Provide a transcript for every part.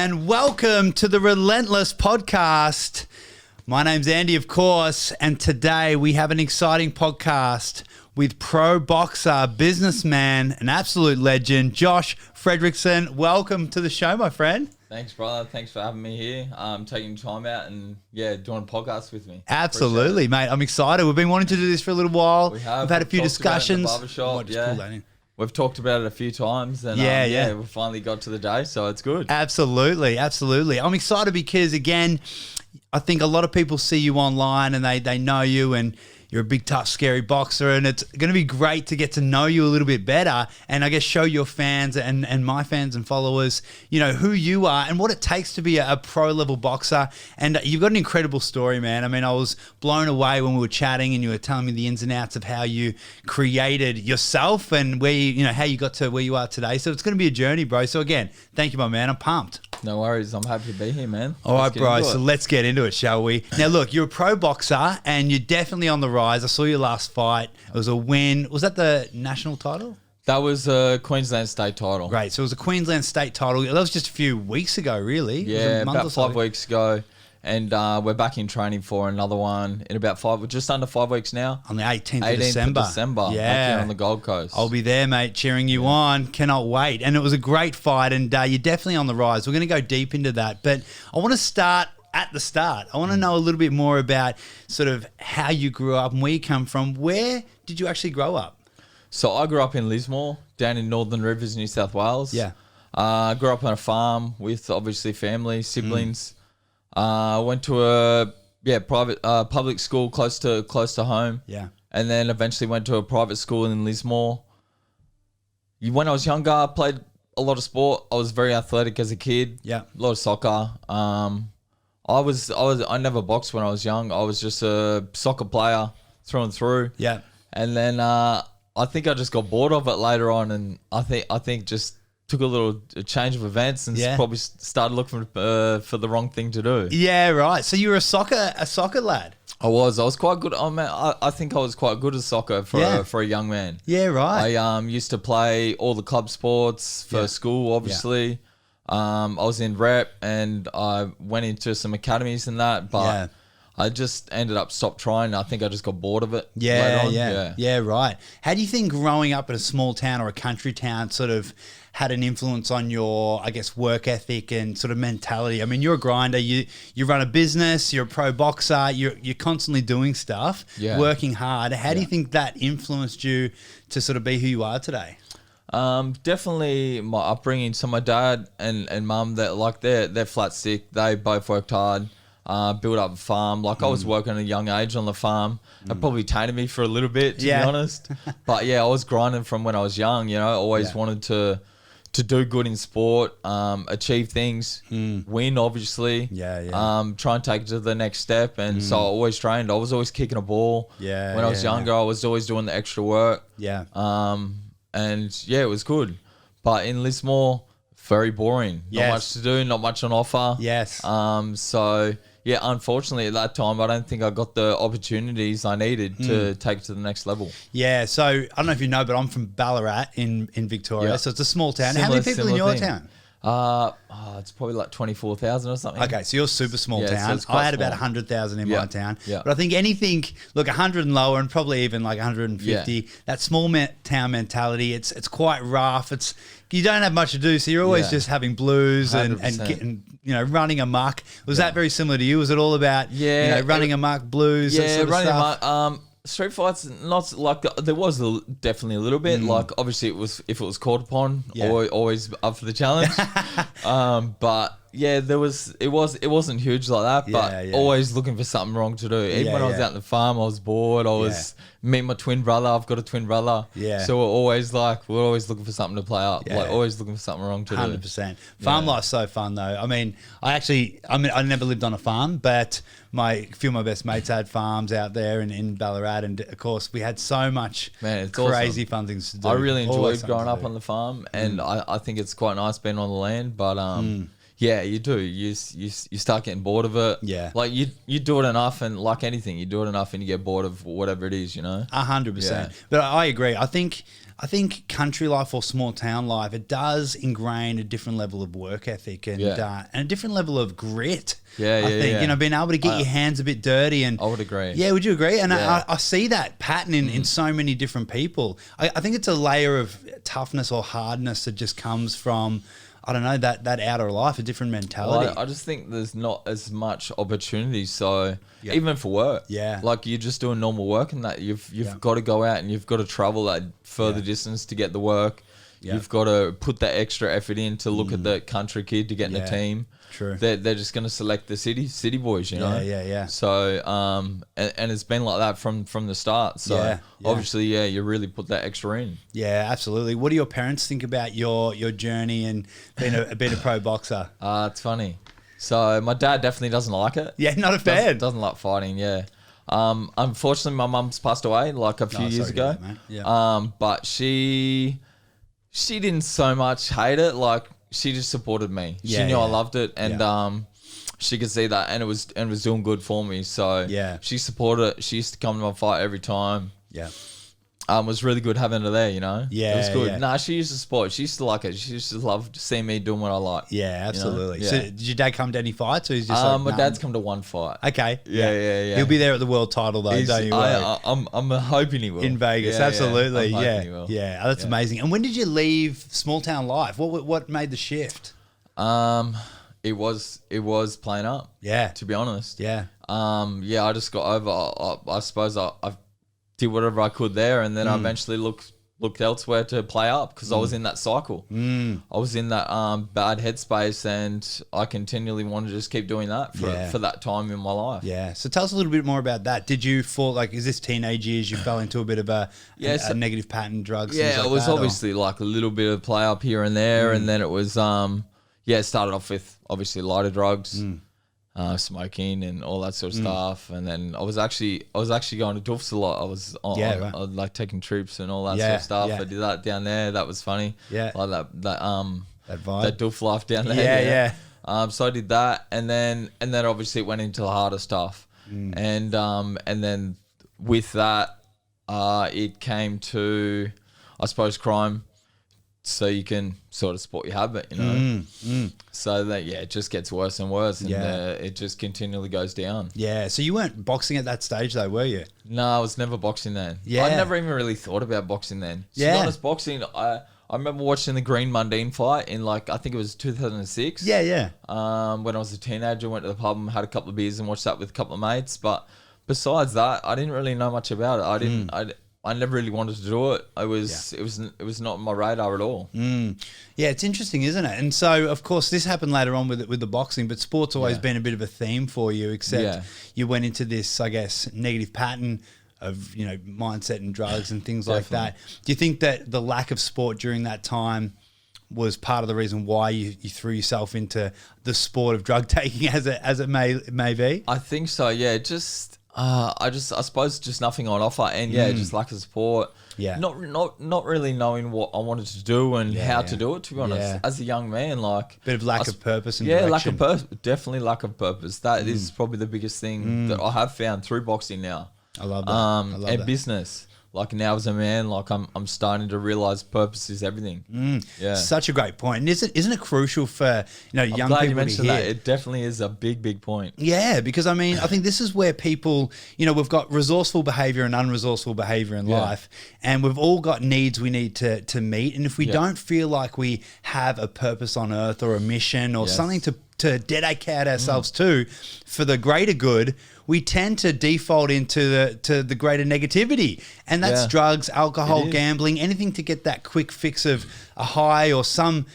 and welcome to the Relentless Podcast. My name's Andy, of course, and today we have an exciting podcast with pro boxer, businessman, an absolute legend, Josh Frederikson. Welcome to the show, my friend. Thanks, brother. Thanks for having me here. Taking time out and, doing a podcast with me. Absolutely, mate. I'm excited. We've been wanting to do this for a little while. We have. We've had a few discussions. Barbershop, We've talked about it a few times and we finally got to the day, so it's good. Absolutely. I'm excited because, again, I think a lot of people see you online and they know you and you're a big, tough, scary boxer, and it's going to be great to get to know you a little bit better and I guess show your fans and my fans and followers, you know, who you are and what it takes to be a pro-level boxer. And you've got an incredible story, man. I mean, I was blown away when we were chatting and you were telling me the ins and outs of how you created yourself and where you know, how you got to where you are today. So it's going to be a journey, bro. So again, thank you, my man. I'm pumped. No worries. I'm happy to be here, man. All right, bro. So let's get into it, shall we? Now, look, you're a pro boxer and you're definitely on the rise. I saw your last fight. It was a win. Was that the national title? That was a Queensland state title. Great. So it was a Queensland state title. That was just a few weeks ago, really. Yeah, about 5 weeks ago. And we're back in training for another one in about just under 5 weeks now. On the 18th of December. Back here on the Gold Coast. I'll be there, mate, cheering you on. Cannot wait. And it was a great fight, and you're definitely on the rise. We're going to go deep into that. But I want to start at the start. I want to know a little bit more about sort of how you grew up and where you come from. Where did you actually grow up? So I grew up in Lismore, down in Northern Rivers, New South Wales. Yeah. I grew up on a farm with obviously family, siblings. Went to a private public school close to home. Yeah. And then eventually went to a private school in Lismore. When I was younger, I played a lot of sport. I was very athletic as a kid. Yeah. A lot of soccer. I never boxed when I was young. I was just a soccer player through and through. Yeah. And then I think I just got bored of it later on, and I think just took a change of events and probably started looking for the wrong thing to do. Yeah, right. So you were a soccer lad. I was quite good. I think I was quite good at soccer for a young man. Yeah, right. I used to play all the club sports for school, obviously. Yeah. I was in rep and I went into some academies and that, but I just ended up stopped trying. I think I just got bored of it. Yeah, right. How do you think growing up in a small town or a country town sort of had an influence on your, I guess, work ethic and sort of mentality? I mean, you're a grinder. You run a business. You're a pro boxer. You're constantly doing stuff, working hard. How do you think that influenced you to sort of be who you are today? Definitely my upbringing. So my dad and mum, they're flat stick. They both worked hard. Built up a farm. I was working at a young age on the farm. It probably tainted me for a little bit, to be honest. But I was grinding from when I was young. You know, always wanted to do good in sport, achieve things, win, obviously. Try and take it to the next step. And so I always trained. I was always kicking a ball. When I was younger, I was always doing the extra work. And it was good. But in Lismore, very boring. Not much to do, not much on offer. Unfortunately at that time, I don't think I got the opportunities I needed to take it to the next level. Yeah, so I don't know if you know, but I'm from Ballarat in Victoria, so it's a small town. How many people in your town? It's probably like 24,000 or something. Okay, so you're super small town. So I had about 100,000 in my town. But I think anything, 100 and lower and probably even like 150, that small town mentality, it's quite rough. You don't have much to do, so you're always just having blues and getting, running amok. Was that very similar to you? Was it all about, running amok, blues? Yeah, running amok. Street fights, not like there was definitely a little bit. Obviously, if it was called upon, always up for the challenge. But it wasn't huge like that. But always looking for something wrong to do. Even when I was out in the farm, I was bored. I was me and my twin brother. I've got a twin brother. So we're always looking for something to play up. Always looking for something wrong to do. 100%. Farm life's so fun though. I mean, I never lived on a farm, but a few of my best mates had farms out there in Ballarat, and of course we had so much crazy fun things to do. I really enjoyed growing up on the farm, and I think it's quite nice being on the land, but Yeah, you do. You start getting bored of it. Yeah. Like you do it enough, and like anything, you do it enough and you get bored of whatever it is, 100%. But I agree. I think country life or small town life, it does ingrain a different level of work ethic and a different level of grit. I think, being able to get your hands a bit dirty. And I would agree. Yeah, would you agree? And I see that pattern in so many different people. I think it's a layer of toughness or hardness that just comes from, I don't know, that outer life, a different mentality. Well, I just think there's not as much opportunity. So even for work, like you're just doing normal work, and that you've got to go out and you've got to travel that further distance to get the work. You've got to put that extra effort in to look at the country kid to get in the team. True. They're just going to select the city boys, Yeah. So and it's been like that from the start. So obviously, you really put that extra in. Yeah, absolutely. What do your parents think about your journey and being a pro boxer? It's funny. So my dad definitely doesn't like it. Yeah, not a fan. Doesn't like fighting. Yeah. Unfortunately, my mum's passed away like a few years ago. But she didn't so much hate it. Like, she just supported me. She knew I loved it, and she could see that, and it was doing good for me. So she supported it. She used to come to my fight every time. Yeah. It was really good having her there, Yeah, it was good. yeah. Nah, she used to support. She used to like it. She used to love seeing me doing what I like. Yeah, absolutely. Yeah. So did your dad come to any fights, or he's just my dad's come to one fight. Okay. Yeah. He'll be there at the world title though, don't you worry. I'm hoping he will. In Vegas, absolutely. I'm hoping he will. Yeah, that's amazing. And when did you leave small town life? What made the shift? It was playing up. Yeah. To be honest. Yeah. I just got over. I suppose I did whatever I could there, and then I eventually looked elsewhere to play up because I was in that cycle. I was in that bad headspace, and I continually wanted to just keep doing that for that time in my life. Yeah. So tell us a little bit more about that. Did you fall, is this teenage years you fell into a bit of a negative pattern, drugs? Yeah, it was obviously like a little bit of play up here and there, and then it was it started off with obviously lighter drugs. Smoking and all that sort of stuff, and then I was actually going to Doofs a lot. I was on, like taking trips and all that sort of stuff. I did that down there. That was funny. Yeah, like that vibe, that Doof life down there. So I did that, and then obviously it went into the harder stuff, and then with that, it came to, I suppose, crime. So you can sort of support your habit, So that it just gets worse and worse, and it just continually goes down. Yeah. So you weren't boxing at that stage, though, were you? No, I was never boxing then. Yeah. I never even really thought about boxing then. To be honest, boxing, I remember watching the Green Mundine fight in I think it was 2006. Yeah. When I was a teenager, went to the pub and had a couple of beers and watched that with a couple of mates. But besides that, I didn't really know much about it. I never really wanted to do it. It was not on my radar at all. Yeah, it's interesting, isn't it? And so, of course, this happened later on with the boxing, but sport's always been a bit of a theme for you, except you went into this, I guess, negative pattern of, mindset and drugs and things like that. Do you think that the lack of sport during that time was part of the reason why you threw yourself into the sport of drug taking as it may be? I think so, yeah. I suppose just nothing on offer, and just lack of support. Yeah, not really knowing what I wanted to do and how to do it. To be honest, as a young man, bit of lack of purpose and direction. Lack of purpose, definitely lack of purpose. That is probably the biggest thing that I have found through boxing now. I love that. I love and that. Business. Now as a man, I'm starting to realize purpose is everything. Yeah, such a great point. And isn't it crucial for young people glad you mentioned to hear? that. It definitely is a big point. Yeah, because I think this is where people, we've got resourceful behavior and unresourceful behavior in life, and we've all got needs we need to meet. And if we don't feel like we have a purpose on earth or a mission or something to dedicate ourselves to for the greater good, we tend to default into the greater negativity. And that's drugs, alcohol, gambling, anything to get that quick fix of a high or some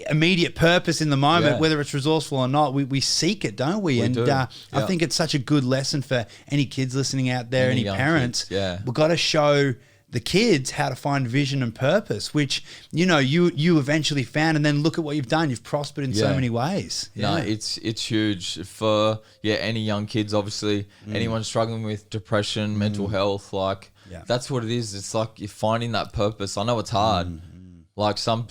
immediate purpose in the moment, whether it's resourceful or not. We seek it, don't we? I think it's such a good lesson for any kids listening out there, any parents. Kids, we've got to show the kids how to find vision and purpose, which you eventually found, and then look at what you've done. You've prospered in so many ways. No, it's huge for any young kids. Obviously, anyone struggling with depression, mental health, that's what it is. It's like you're finding that purpose. I know it's hard, Like some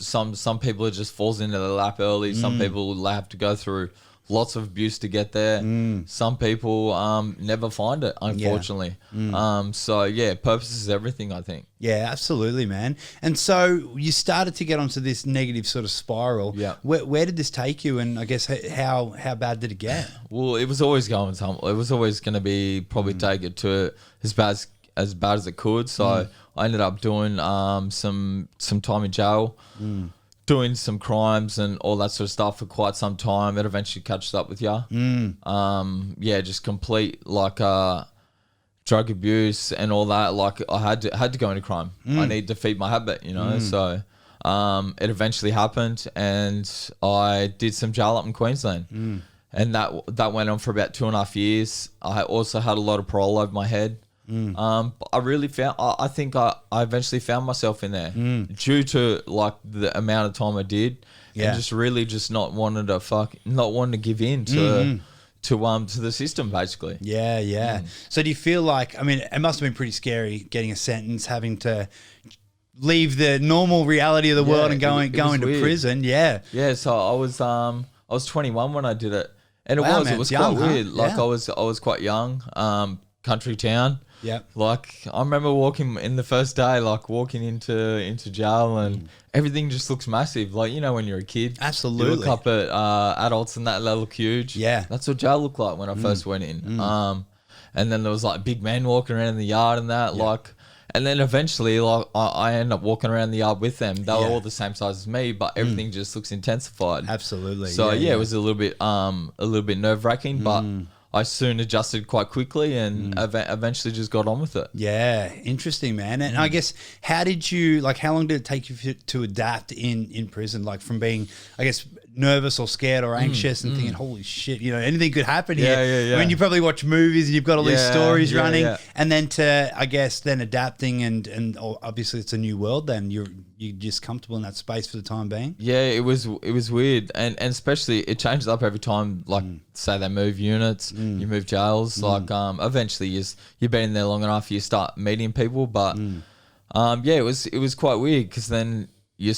people it just falls into their lap early. Some people have to go through lots of abuse to get there. Some people never find it, unfortunately. So yeah, purpose is everything, I think. Yeah, absolutely, man. And so you started to get onto this negative sort of spiral. Yeah. Where did this take you? And I guess how bad did it get? Well, it was always going it was always going to be probably take it to as bad as it could. So I ended up doing some time in jail, doing some crimes and all that sort of stuff for quite some time. It eventually catches up with you. Yeah, just complete like drug abuse and all that. Like I had to go into crime. I needed to feed my habit, you know. So it eventually happened, and I did some jail up in Queensland, and that went on for about 2.5 years. I also had a lot of parole over my head. But I really I think I eventually found myself in there due to like the amount of time I did, and just really just not wanting to give in to the system, basically. Yeah. So do you feel like, I mean, it must have been pretty scary getting a sentence, having to leave the normal reality of the world and going to weird. prison? Yeah. So I was 21 when I did it, and Wow, it was young, quite weird. huh? Like Yeah. I was quite young, country town. Yeah. Like I remember walking in the first day, like walking into jail, and everything just looks massive. Like, you know, when you're a kid, Absolutely. you look up at adults and that they look huge. Yeah. That's what jail looked like when I first went in. And then there was like big men walking around in the yard and that, like. And then eventually, like I ended up walking around the yard with them. They were all the same size as me, but everything just looks intensified. Absolutely. So yeah, it was a little bit nerve wracking, but I soon adjusted quite quickly and eventually just got on with it. Yeah, interesting, man. And I guess, how long did it take you to adapt in prison? Like from being, I guess, nervous or scared or anxious and thinking, holy shit, you know, anything could happen here. Yeah. I mean, you probably watch movies and you've got all these stories running, yeah. and then to, I guess, then adapting and obviously it's a new world. Then you're just comfortable in that space for the time being. Yeah, it was weird, and especially it changes up every time. Like say they move units, you move jails. Like eventually you've been in there long enough, you start meeting people. But it was quite weird because then you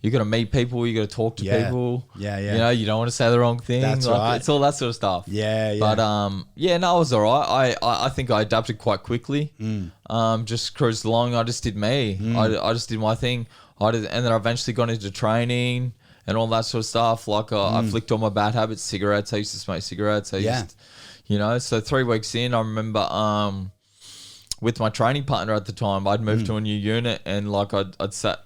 got to meet people, you got to talk to people. Yeah. You know, you don't want to say the wrong thing. That's right. It's all that sort of stuff. Yeah. But no, it was all right. I think I adapted quite quickly. Just cruised along. I just did me. I just did my thing. And then I eventually got into training and all that sort of stuff. Like I flicked all my bad habits, cigarettes. I used to smoke cigarettes. You know, so 3 weeks in, I remember with my training partner at the time, I'd moved to a new unit, and like I'd sat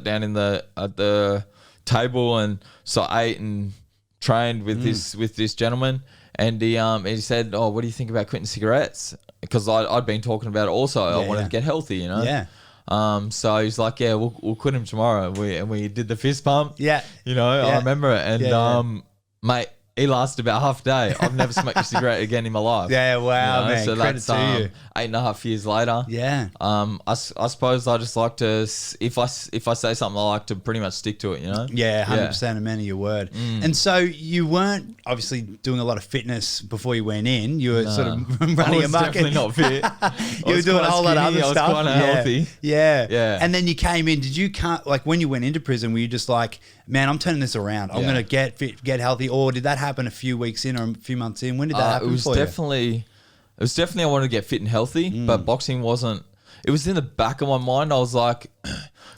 down at the table, and so I ate and trained with this gentleman, and he said, "Oh, what do you think about quitting cigarettes?" Because I'd been talking about it also. I wanted to get healthy, you know. Yeah. So he's like, "Yeah, we'll quit him tomorrow." We did the fist pump. Yeah. You know, Yeah. I remember it, and mate. He lasted about half a day. I've never smoked a cigarette again in my life. Yeah, wow, you know? man. So Credit that's to you. 8.5 years later. Yeah. I suppose I just like to, if I say something, I like to pretty much stick to it, you know? Yeah, 100% a man of your word. And so you weren't obviously doing a lot of fitness before you went in. You were sort of running a market. Definitely not fit. You were doing a whole lot of other stuff. I was quite unhealthy. Yeah. And then you came in. Did you like when you went into prison? Were you just like, man, I'm turning this around. I'm going to get fit, get healthy? Or did that happen a few weeks in or a few months in? When did that happen? It was definitely I wanted to get fit and healthy, but boxing wasn't. It was in the back of my mind. I was like,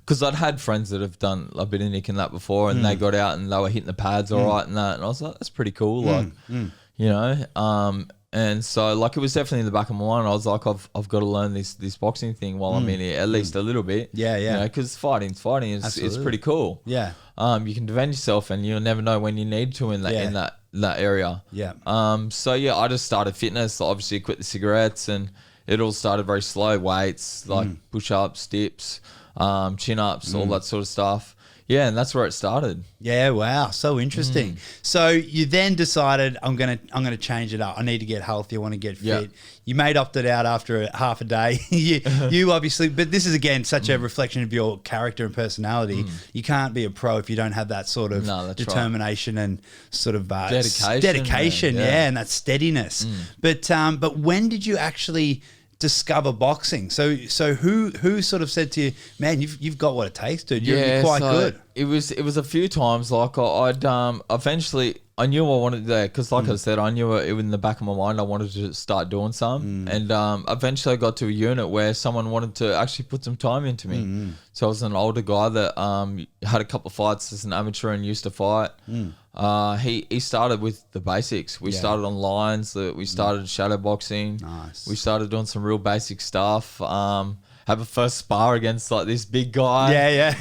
because I'd had friends that have done a bit of nick and that before, and they got out and they were hitting the pads all right and that, and I was like, that's pretty cool, like, you know. And so like it was definitely in the back of my mind. I was like, I've got to learn this boxing thing while I'm in it, at least a little bit. Yeah. You know, because fighting is pretty cool. Yeah. You can defend yourself, and you'll never know when you need to in that area. Yeah. So yeah, I just started fitness. Obviously, quit the cigarettes, and it all started very slow. Weights like push-ups, dips, chin-ups, all that sort of stuff. Yeah, and that's where it started. Yeah, wow, so interesting. So you then decided, I'm gonna change it up. I need to get healthy. I want to get fit. Yeah. You opted out after half a day. you obviously, but this is again such a reflection of your character and personality. You can't be a pro if you don't have that sort of determination and sort of dedication, man. and that steadiness. But when did you actually discover boxing? So who sort of said to you, man, you've got what it takes, dude. You're quite good. It was a few times. Like I'd eventually I knew I wanted that because, like I said, I knew it in the back of my mind. I wanted to start doing some, and eventually I got to a unit where someone wanted to actually put some time into me. So I was an older guy that had a couple of fights as an amateur and used to fight. He started with the basics. We started on lines. We started shadow boxing. Nice. We started doing some real basic stuff. Have a first spar against like this big guy.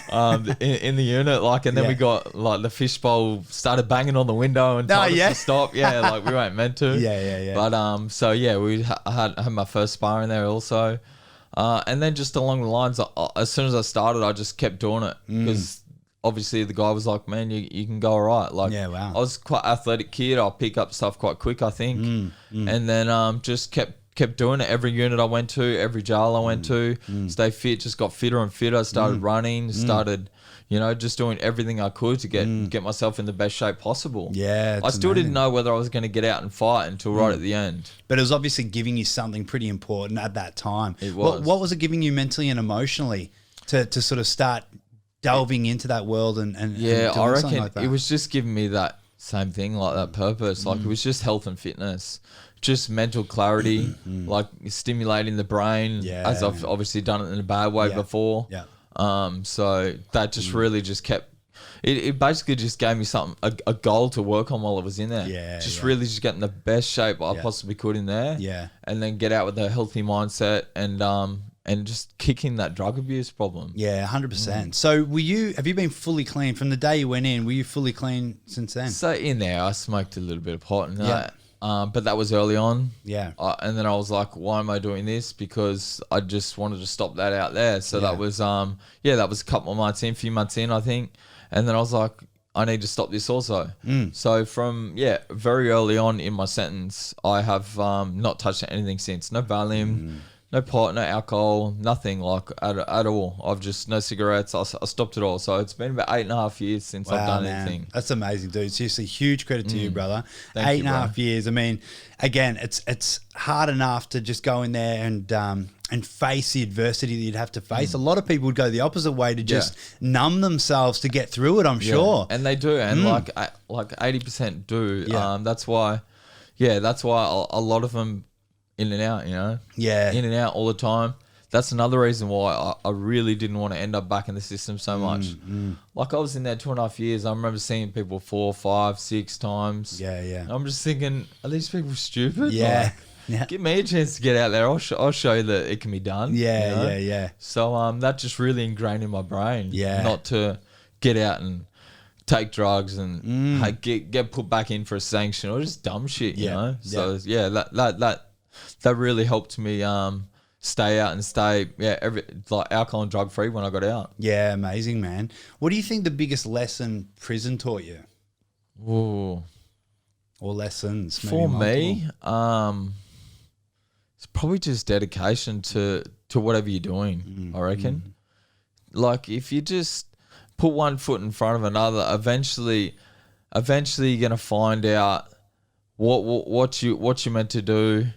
In the unit, like, and then we got like the fishbowl started banging on the window and told us to stop. Like we weren't meant to. But so we had my first spar in there also, and then just along the lines, as soon as I started, I just kept doing it because obviously the guy was like, man, you can go all right. Like, I was quite athletic kid. I'll pick up stuff quite quick, I think, and then just kept doing it. Every unit I went to, every jail I went to, stay fit, just got fitter and fitter. Started running, started, just doing everything I could to get myself in the best shape possible. I still didn't know whether I was going to get out and fight until right at the end. But it was obviously giving you something pretty important at that time. It was. What was it giving you mentally and emotionally to sort of start delving into that world and doing I reckon something like that? It was just giving me that same thing, like that purpose. Like it was just health and fitness. Just mental clarity, like stimulating the brain, as I've obviously done it in a bad way before. So that just really just kept. It basically just gave me something, a goal to work on while I was in there. Really just getting the best shape I possibly could in there. And then get out with a healthy mindset and just kicking that drug abuse problem. 100%. So have you been fully clean from the day you went in? Were you fully clean since then? So in there, I smoked a little bit of pot and that. But that was early on. And then I was like, why am I doing this? Because I just wanted to stop that out there. So that was, that was a couple of months in, few months in, I think. And then I was like, I need to stop this also. So from, very early on in my sentence, I have not touched anything since. No Valium, no pot, no alcohol, nothing like at all. I've just, no cigarettes. I stopped it all. So it's been about 8.5 years since I've done anything. That's amazing, dude. Seriously, huge credit to you, brother. Thank you, 8.5 years. I mean, again, it's hard enough to just go in there and face the adversity that you'd have to face. A lot of people would go the opposite way to just numb themselves to get through it, I'm sure. And they do. And like 80% do. That's why a lot of them in and out, in and out all the time. That's another reason why I really didn't want to end up back in the system so much. Like I was in there 2.5 years. I remember seeing people 4, 5, 6 times. I'm just thinking, are these people stupid? Like, give me a chance to get out there. I'll show you that it can be done. So that just really ingrained in my brain. Not to get out and take drugs and get put back in for a sanction or just dumb shit, you know. So that really helped me stay out and stay like alcohol and drug free when I got out. Amazing, man. What do you think the biggest lesson prison taught you? Ooh. Or lessons maybe for multiple? me, it's probably just dedication to whatever you're doing. I reckon. Like if you just put one foot in front of another, eventually you're gonna find out what you're meant to do.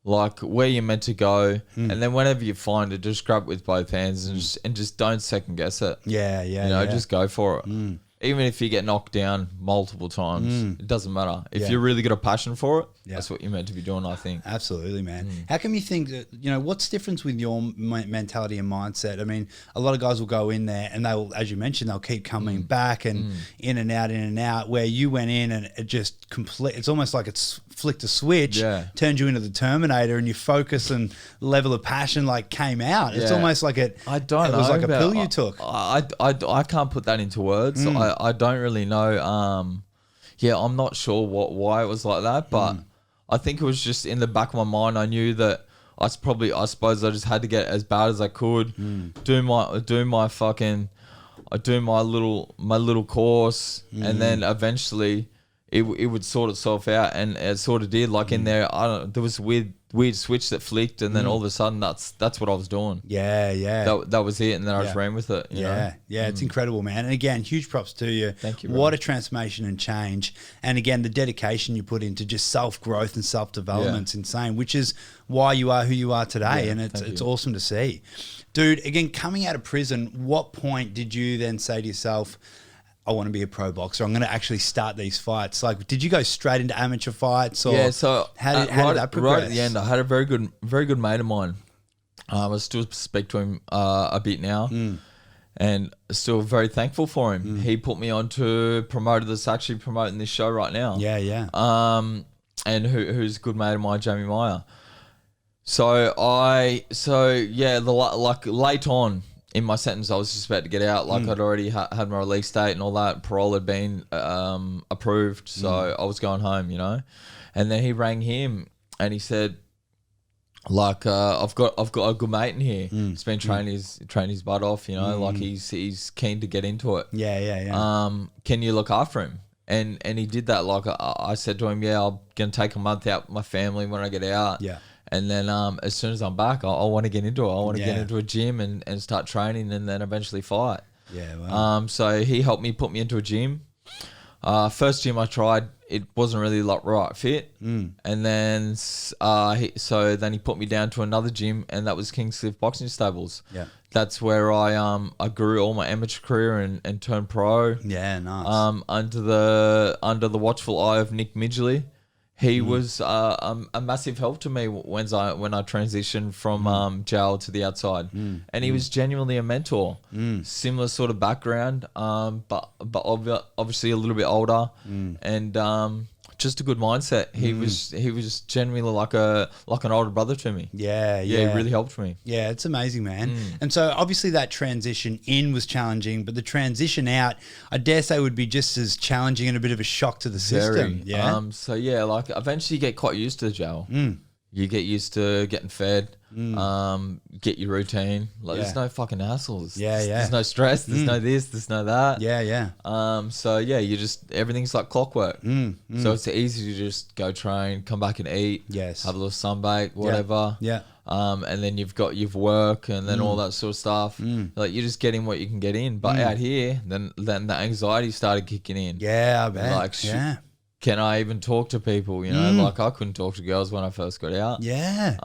Like where you're meant to go, and then whenever you find it, just grab it with both hands and just don't second guess it. Just go for it. Even if you get knocked down multiple times, it doesn't matter. If you really got a passion for it, that's what you're meant to be doing, I think. Absolutely, man. How come you think that, what's different with your mentality and mindset? I mean, a lot of guys will go in there and they'll, as you mentioned, they'll keep coming back and in and out, where you went in and it just it's almost like it's flicked a switch, turned you into the Terminator, and your focus and level of passion like came out. It's almost like it was like a pill you took. I can't put that into words. I don't really know. I'm not sure why it was like that, but I think it was just in the back of my mind. I knew that I suppose I just had to get as bad as I could, do my little course, and then eventually it would sort itself out, and it sort of did. Like in there, there was weird weird switch that flicked, and then all of a sudden that's what I was doing. Yeah, yeah. That was it, and then I just ran with it. You know? Yeah, it's incredible, man. And again, huge props to you. Thank you, bro. What a transformation and change. And again, the dedication you put into just self-growth and self-development's insane, which is why you are who you are today. Yeah, and it's awesome to see. Dude, again, coming out of prison, what point did you then say to yourself, I want to be a pro boxer. I'm going to actually start these fights. Like, did you go straight into amateur fights, or So how did that progress? Right at the end, I had a very good mate of mine. I still speak to him a bit now, and still very thankful for him. He put me on to a promoter that's actually promoting this show right now. Yeah. And who's a good mate of mine, Jamie Meyer. Like late on in my sentence, I was just about to get out. Like I'd already had my release date and all that. Parole had been approved, so I was going home, you know. And then he rang him and he said, like, I've got a good mate in here. He's been training his butt off, you know. Like he's keen to get into it. Yeah. Can you look after him? And he did that. Like I said to him, I'm gonna take a month out with my family when I get out. Yeah. And then as soon as I'm back, I want to get into it. I want to get into a gym and start training, and then eventually fight. Yeah, wow. So he helped me put me into a gym. First gym I tried, it wasn't really like right fit. And then he put me down to another gym, and that was Kingscliff Boxing Stables. Yeah. That's where I grew all my amateur career and turned pro. Yeah, nice. Under the watchful eye of Nick Midgley. He was a massive help to me when I transitioned from jail to the outside, and he was genuinely a mentor. Similar sort of background, but obviously a little bit older, and just a good mindset. He was genuinely like an older brother to me. Yeah. He really helped me. Yeah, it's amazing, man. And so obviously that transition in was challenging, but the transition out, I dare say, would be just as challenging and a bit of a shock to the system. Yeah. Like eventually you get quite used to the jail. You get used to getting fed, get your routine. Like there's no fucking hassles. There's no stress. There's no this. There's no that. You just everything's like clockwork. So it's easy to just go train, come back and eat. Yes. Have a little sunbake, whatever. Yeah. And then you've work and then all that sort of stuff. Like you're just getting what you can get in. But out here, then the anxiety started kicking in. Yeah, I bet. Like can I even talk to people? You know, like I couldn't talk to girls when I first got out. Yeah.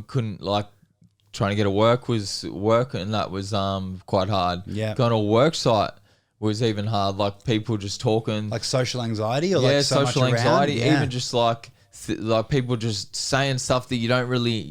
Couldn't, like, trying to get a work, and that was quite hard. Yeah. Going to a work site was even hard. Like people just talking. Like social anxiety, or like so social much anxiety. Around? Even just like people just saying stuff that you don't really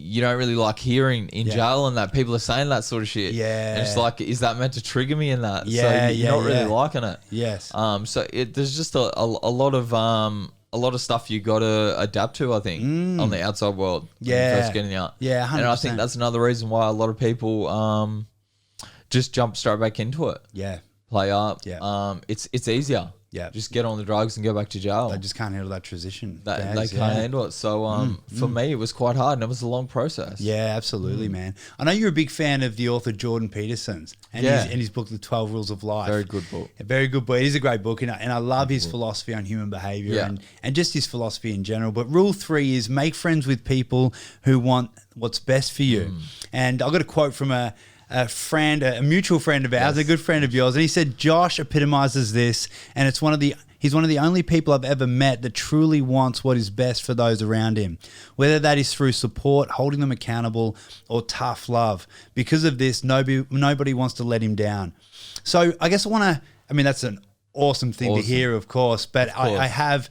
like hearing in jail, and that people are saying that sort of shit. Yeah. And it's like, is that meant to trigger me in that? Yeah, so you're not really liking it. Yes. So there's just a lot of stuff you got to adapt to, I think, on the outside world. When you're first getting out. Yeah, 100%. And I think that's another reason why a lot of people just jump straight back into it. Yeah. Play up. Yeah. It's easier. Yeah. Just get on the drugs and go back to jail. They just can't handle that transition. They can't handle it. So for me, it was quite hard, and it was a long process. Yeah, absolutely, man. I know you're a big fan of the author Jordan Peterson's and his book, The 12 Rules of Life. Very good book. A very good book. It is a great book, and I love his philosophy on human behavior and just his philosophy in general. But rule 3 is make friends with people who want what's best for you. And I've got a quote from a friend, a mutual friend of ours, a good friend of yours, and he said, Josh epitomizes this, and he's one of the only people I've ever met that truly wants what is best for those around him, whether that is through support, holding them accountable, or tough love. Because of this, nobody wants to let him down. So I guess that's an awesome thing to hear, of course, but I have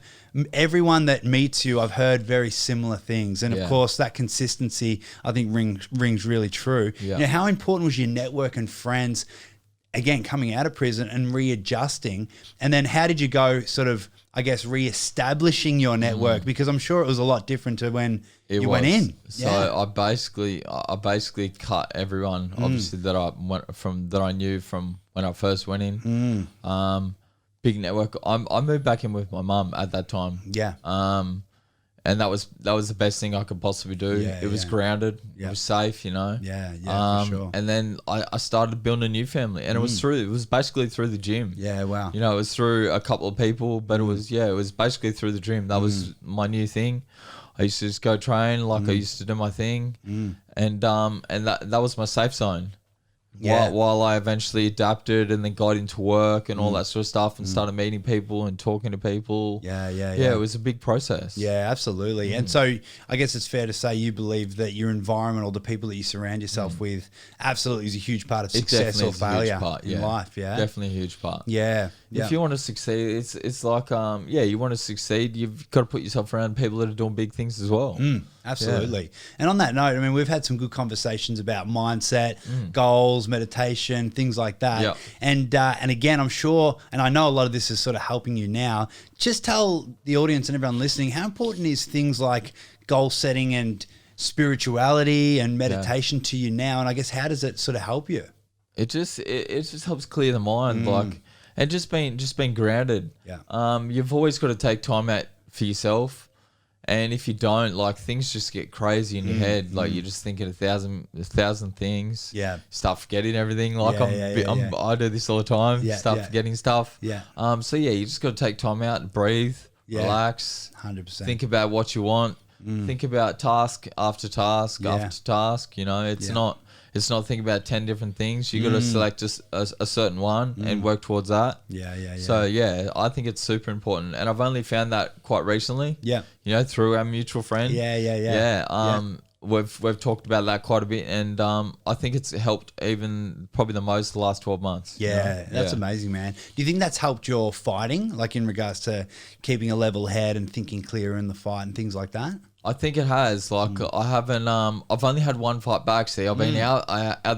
everyone that meets you, I've heard very similar things. And of course, that consistency, I think, rings really true. Yeah. You know, how important was your network and friends, again, coming out of prison and readjusting? And then how did you go sort of, I guess, reestablishing your network? Because I'm sure it was a lot different to when you went in. So I basically cut everyone, obviously, that I knew from when I first went in. Big network. I moved back in with my mum at that time. Yeah. And that was the best thing I could possibly do. It was grounded. It was safe, you know. Yeah, for sure. And then I started building a new family, and it was basically through the gym. Yeah, wow. You know, it was through a couple of people, but it was basically through the gym. That was my new thing. I used to just go train, like I used to do my thing, and that was my safe zone. Yeah. While I eventually adapted and then got into work and all that sort of stuff and started meeting people and talking to people. Yeah. It was a big process. Yeah, absolutely. And so I guess it's fair to say you believe that your environment or the people that you surround yourself with absolutely is a huge part of success or failure in life. Yeah, definitely a huge part. Yeah. If you want to succeed, it's like you want to succeed, you've got to put yourself around people that are doing big things as well. Absolutely. Yeah. And on that note, I mean, we've had some good conversations about mindset, goals, meditation, things like that. Yeah. And again, I'm sure, and I know a lot of this is sort of helping you now. Just tell the audience and everyone listening, how important is things like goal setting and spirituality and meditation to you now? And I guess how does it sort of help you? It just helps clear the mind, like, and just being grounded. Yeah. You've always got to take time out for yourself. And if you don't, like, things just get crazy in your head. Like, you're just thinking a thousand things. Yeah. Start forgetting everything. Like, I do this all the time. Yeah, Start forgetting stuff. Yeah. So you just got to take time out and breathe, relax. 100%. Think about what you want. Think about task after task after task. You know, it's not thinking about 10 different things. You got to select just a certain one and work towards that. Yeah. So I think it's super important, and I've only found that quite recently. Yeah. You know, through our mutual friend. Yeah. We've talked about that quite a bit, and I think it's helped even probably the most the last 12 months. Yeah, that's amazing, man. Do you think that's helped your fighting, like in regards to keeping a level head and thinking clearer in the fight and things like that? I think it has. Like, I haven't. I've only had one fight back. See, I've been out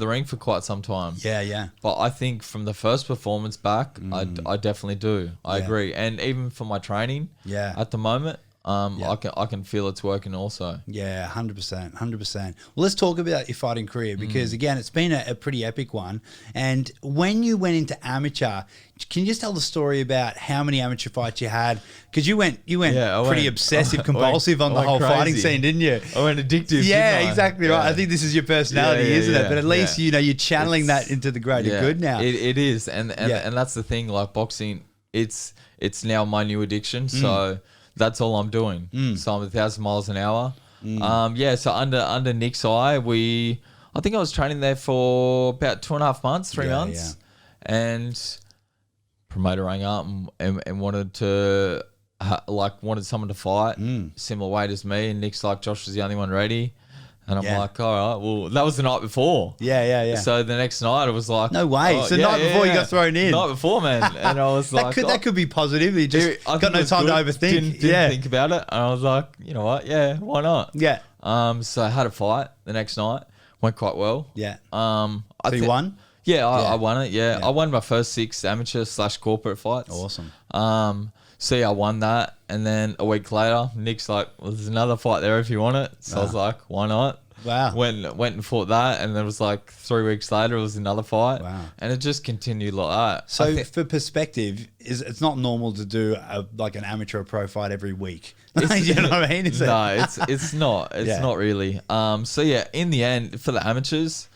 the ring for quite some time. Yeah. But I think from the first performance back, I definally do. I agree. And even for my training, at the moment, I can feel it's working also. Yeah, 100%. Well, let's talk about your fighting career because again, it's been a pretty epic one. And when you went into amateur, can you just tell the story about how many amateur fights you had? Because you went pretty obsessive compulsive on the whole crazy fighting scene, didn't you? I went addictive. Yeah, exactly right. I think this is your personality, isn't it? But at least you're channeling that into the greater good now. It is, and that's the thing. Like boxing, it's now my new addiction. So that's all I'm doing. So I'm 1,000 miles an hour. So under Nick's eye, I think I was training there for about 2.5 months, 3 months, and promoter rang up and wanted to wanted someone to fight similar weight as me, and Nick's like, Josh was the only one ready. And I'm like, all right, well, that was the night before. Yeah. So the next night, it was like, no way. So the night before you got thrown in. Night before, man. And I was like, that could be positive. You just got no time to overthink. Didn't think about it. And I was like, you know what? Yeah, why not? Yeah. So I had a fight the next night. Went quite well. Yeah. So you won? Yeah, I won it. Yeah. I won my first 6 amateur/corporate fights. Awesome. I won that, and then a week later, Nick's like, well, there's another fight there if you want it. So I was like, why not? Wow. Went and fought that, and then it was like 3 weeks later, it was another fight. Wow. And it just continued like that. So for perspective, it's not normal to do an amateur or pro fight every week. You know what I mean? No, it's not. It's not really. In the end, for the amateurs,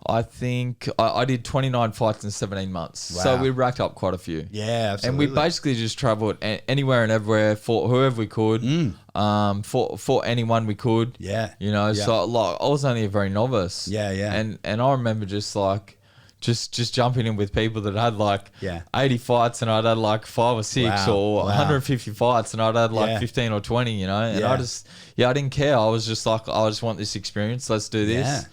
I think I did 29 fights in 17 months. Wow. So we racked up quite a few. Yeah, absolutely. And we basically just traveled anywhere and everywhere, fought whoever we could, fought anyone we could. Yeah. You know, so like I was only a very novice. Yeah. And I remember just jumping in with people that had 80 fights and I'd had 5 or 6 or 150 fights and I'd had 15 or 20, you know. And I didn't care. I was just like, I just want this experience. Let's do this. Yeah.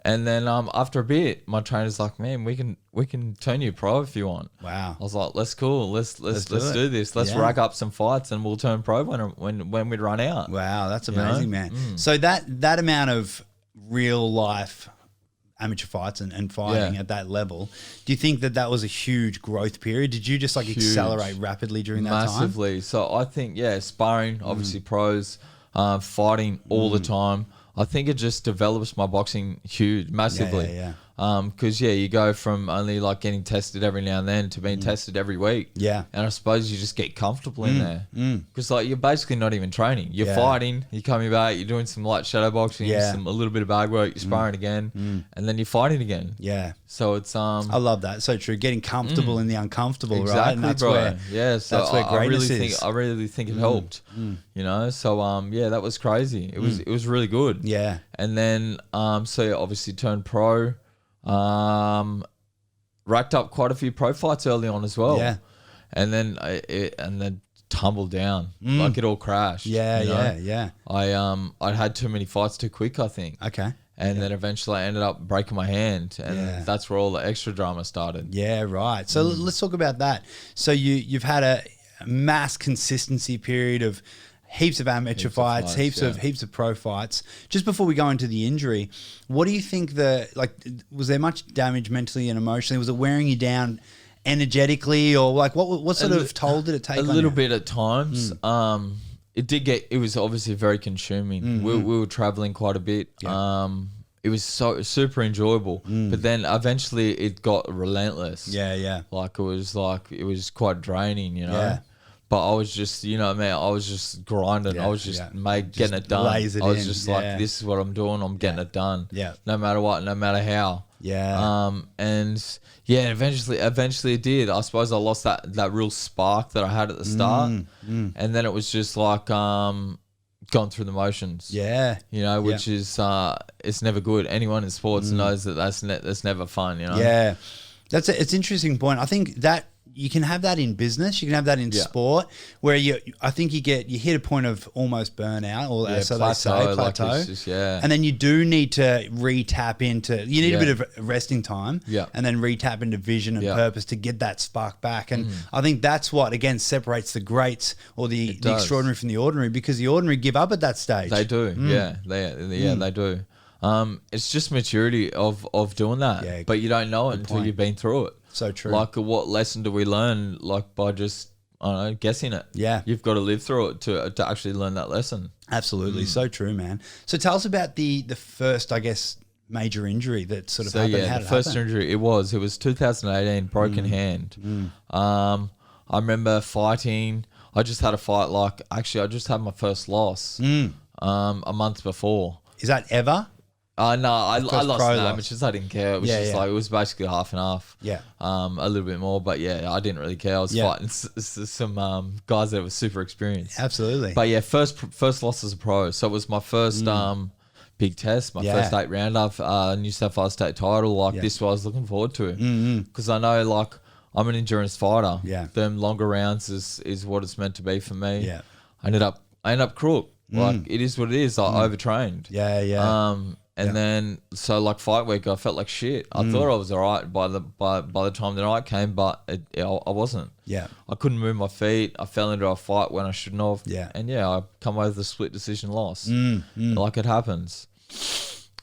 And then after a bit, my trainer's like, man, we can turn you pro if you want. Wow. I was like, let's do this. Let's rack up some fights and we'll turn pro when we run out. Wow, that's amazing, man. So that amount of real life amateur fights and fighting at that level, do you think that was a huge growth period? Did you just accelerate rapidly during that time? Massively. So I think, sparring, obviously pros, fighting all the time. I think it just develops my boxing massively. Yeah. Because you go from only like getting tested every now and then to being tested every week. Yeah. And I suppose you just get comfortable in there. Because like you're basically not even training. You're fighting, you're coming back, you're doing some light shadow boxing, a little bit of bag work, you're sparring again, and then you're fighting again. Yeah. So it's I love that. So true. Getting comfortable in the uncomfortable, right? And that's bro. where so that's where greatness I really think it helped. You know, so that was crazy. It was really good. Yeah. And then so obviously turned pro. Racked up quite a few pro fights early on as well. Yeah. And then tumbled down. Like it all crashed. Yeah, you know? yeah. I'd had too many fights too quick, I think. Okay. And then eventually I ended up breaking my hand, and that's where all the extra drama started. Yeah, right. So let's talk about that. So you've had a mass consistency period of heaps of amateur fights, heaps of pro fights. Just before we go into the injury, what do you think was there much damage mentally and emotionally? Was it wearing you down energetically, or like what sort of toll did it take on you? A little bit at times. It was obviously very consuming. We were traveling quite a bit. Yeah. It was super enjoyable, but then eventually it got relentless. Yeah. Like it was quite draining, you know. Yeah. But I was just, you know what I mean? I was just grinding. I was just getting it done. I was just like, this is what I'm doing. I'm getting it done. Yeah. No matter what, no matter how. Yeah. Eventually it did. I suppose I lost that real spark that I had at the start. And then it was just like gone through the motions. Yeah. You know, which is it's never good. Anyone in sports knows that that's never fun, you know. Yeah. It's an interesting point. I think that you can have that in business, you can have that in sport, where I think you hit a point of almost burnout, or so they say, plateau. Like just, and then you do need to re-tap into, you need a bit of resting time, and then re-tap into vision and purpose to get that spark back. And I think that's what, again, separates the greats or the extraordinary from the ordinary, because the ordinary give up at that stage. They do, they do. It's just maturity of doing that, but you don't know it until you've been through it. So true. Like, what lesson do we learn? Like, by just, I don't know, guessing it. Yeah. You've got to live through it to actually learn that lesson. Absolutely. So true, man. So tell us about the first, I guess, major injury that sort of happened. Yeah, the first injury, it was 2018, broken hand. I remember fighting. I just had a fight, I just had my first loss a month before. Is that ever? No, I lost an amateurs. I didn't care. It was it was basically half and half. Yeah. A little bit more, but I didn't really care. I was fighting some guys that were super experienced. Absolutely. But first loss as a pro. So it was my first big test, my first 8-rounder, New South Wales state title. This, what I was looking forward to, because I know I'm an endurance fighter. Yeah. Them longer rounds is what it's meant to be for me. Yeah. I ended up crook. It is what it is. I overtrained. Yeah. And then, so fight week, I felt like shit. I thought I was all right by the time the night came, but I wasn't. Yeah. I couldn't move my feet. I fell into a fight when I shouldn't have. Yeah. And I come over the split decision loss. Like it happens.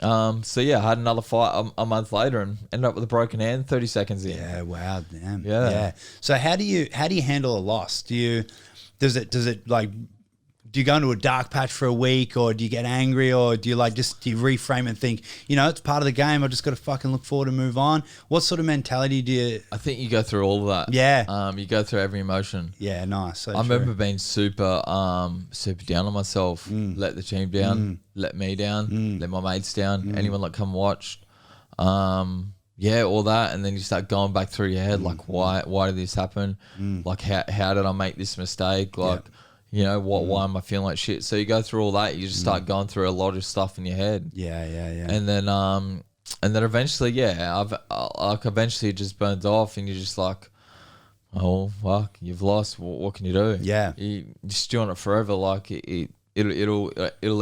I had another fight a month later and ended up with a broken hand 30 seconds in. Yeah, wow, damn. Yeah. So how do you handle a loss? Do you go into a dark patch for a week, or do you get angry, or do you do you reframe and think, it's part of the game, I just got to fucking look forward and move on? What sort of mentality do you... I think you go through all of that. Yeah. You go through every emotion. Yeah, nice. So I remember being super down on myself, let the team down, let me down, let my mates down, anyone that come watch. All that, and then you start going back through your head, why did this happen? How did I make this mistake? Why am I feeling like shit? So you go through all that. You just start going through a lot of stuff in your head. Yeah. And then eventually, eventually it just burns off, and you're just like, oh fuck, you've lost. What can you do? Yeah. You stew on it forever. It'll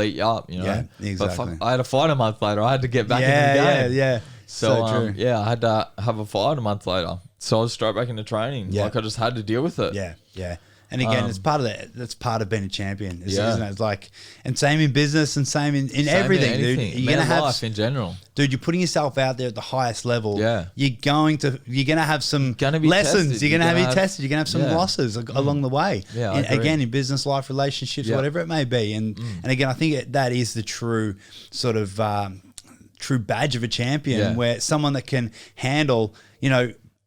eat you up. Yeah, exactly. But fuck, I had a fight a month later. I had to get back into the game. Yeah. So true. I had to have a fight a month later. So I was straight back into training. Yeah. I just had to deal with it. Yeah. And again, it's part of that. That's part of being a champion, isn't it? And same in business and same in everything, dude. You're gonna have life in general, dude. You're putting yourself out there at the highest level. Yeah. You're gonna have some lessons. Tested. You're gonna be tested. You're gonna have some losses along the way. Yeah. Again, in business, life, relationships, whatever it may be. And again, I think that is the true sort of true badge of a champion, Yeah. where someone that can handle,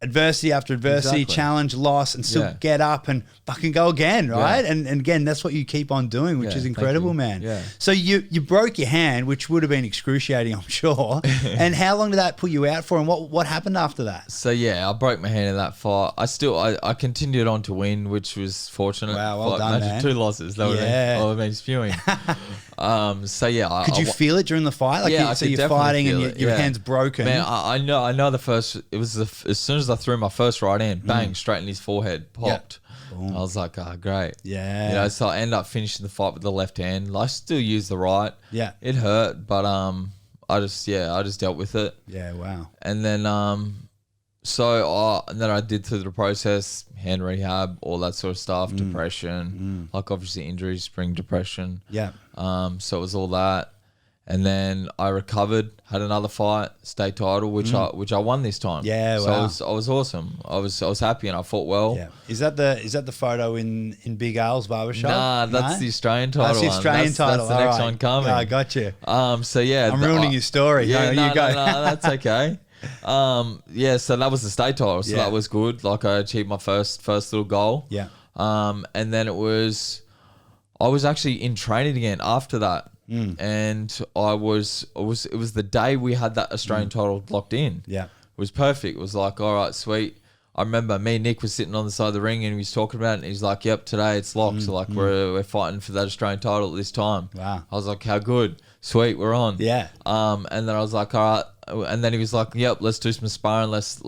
adversity after adversity, Exactly. challenge, loss, and still Yeah. get up and fucking go again, right? Yeah. And again, that's what you keep on doing, which Yeah, is thank incredible, you. man. Yeah. So you broke your hand, which would have been excruciating, I'm sure. And how long did that put you out for, and what happened after that? So yeah, I broke my hand in that fight. I continued on to win, which was fortunate. Wow, well Like, done, imagine man. 2 losses. That Yeah. would have been spewing. So yeah, Could you feel it during the fight? Like, Yeah, I so could you're definitely fighting and feel it, your yeah. hand's broken. Man, I know the first. It was as soon as I threw my first right hand, bang, straight in his forehead, popped. I was like, great. Yeah. So I ended up finishing the fight with the left hand. I still used the right. Yeah. It hurt, but I just dealt with it. Yeah, wow. And then and then I did through the process, hand rehab, all that sort of stuff, depression, like obviously injuries, spring depression. Yeah. So it was all that. And then I recovered, had another fight, state title, which I won this time. Yeah, so wow. I was awesome. I was happy and I fought well. Yeah. Is that the photo in Big Al's barbershop? Nah, that's the Australian title. That's the one. Australian title. That's the All next right. one coming. I got you. So yeah, I'm ruining your story. Yeah, No, no, you go. no, that's okay. So that was the state title. So Yeah. that was good. Like I achieved my first little goal. Yeah. And then I was actually in training again after that. And it was the day we had that Australian title locked in. Yeah. It was perfect. It was like, all right, sweet. I remember me and Nick was sitting on the side of the ring and he was talking about it and he's like, yep, today it's locked. So like we're fighting for that Australian title at this time. Wow. I was like, how good. Sweet, we're on. Yeah. And then I was like, all right. And then he was like, yep, let's do some sparring. Let's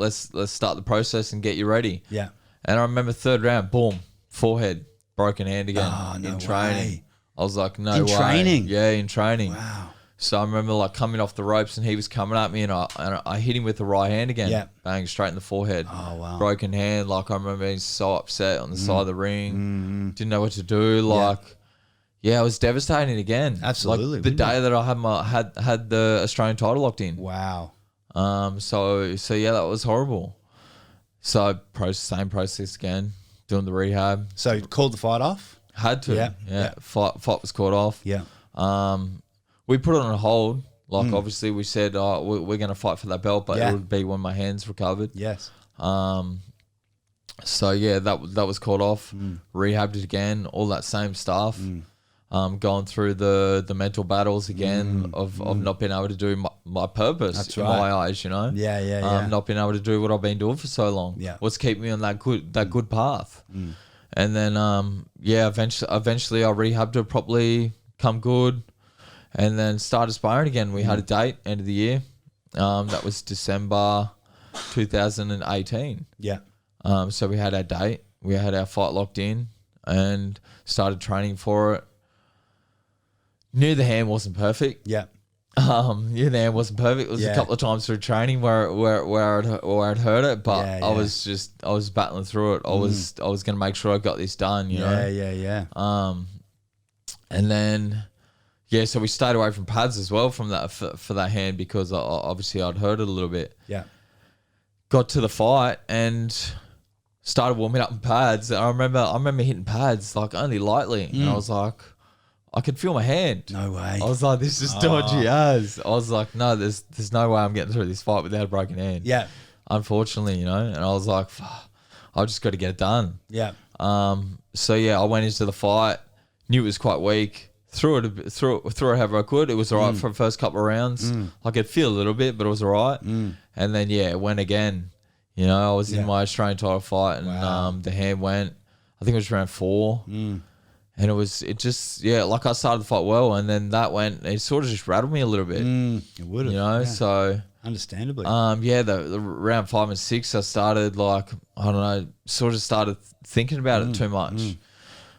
start the process and get you ready. Yeah. And I remember third round, boom, forehead, broken hand again Oh, no in training. way. I was like, no In way. training? Yeah, in training. Wow. So I remember like coming off the ropes and he was coming at me and I hit him with the right hand again. Yeah. Bang, straight in the forehead. Oh, wow. Broken hand. Like I remember being so upset on the side of the ring. Didn't know what to do. Like, yeah, it was devastating again. Absolutely, Like the wouldn't day that I had the Australian title locked in. Wow. So yeah, that was horrible. So same process again, doing the rehab. So you called the fight off? Had to. Yeah, Yeah. yeah. Fight was called off. Yeah. We put it on hold. Like obviously we said, we're going to fight for that belt, but Yeah. it would be when my hands recovered. Yes. So yeah, that was called off. Rehabbed it again, all that same stuff. Going through the mental battles again of not being able to do my purpose. That's in right. my eyes, you know. Yeah, yeah, yeah. Not being able to do what I've been doing for so long. Yeah. What's keeping me on that good path. And then eventually I rehabbed it properly, come good, and then started sparring again. We had a date end of the year. That was December 2018. Yeah. So we had our date, we had our fight locked in, and started training for it. Knew the hand wasn't perfect. Yeah. Knew the hand wasn't perfect. It was Yeah. a couple of times through training where I'd hurt it, but Yeah, I yeah. was battling through it. I was gonna make sure I got this done. You know. Yeah. And then, yeah, so we stayed away from pads as well from that for that hand because obviously I'd hurt it a little bit. Yeah. Got to the fight and started warming up in pads. I remember hitting pads like only lightly, and I was like, I could feel my hand. No way. I was like, this is dodgy as. I was like, no, there's no way I'm getting through this fight without a broken hand. Yeah. Unfortunately, you know. And I was like, I've just got to get it done. Yeah. So yeah, I went into the fight, knew it was quite weak, threw it however I could. It was all right for the first couple of rounds. I could feel a little bit, but it was all right. And then yeah, it went again. You know, I was in my Australian title fight, and the hand went. I think it was round 4. And it just like I started the fight well, and then that went. It sort of just rattled me a little bit. It would have. You know, yeah. so Understandably. the round 5 and 6, I started like, I don't know, sort of started thinking about it too much.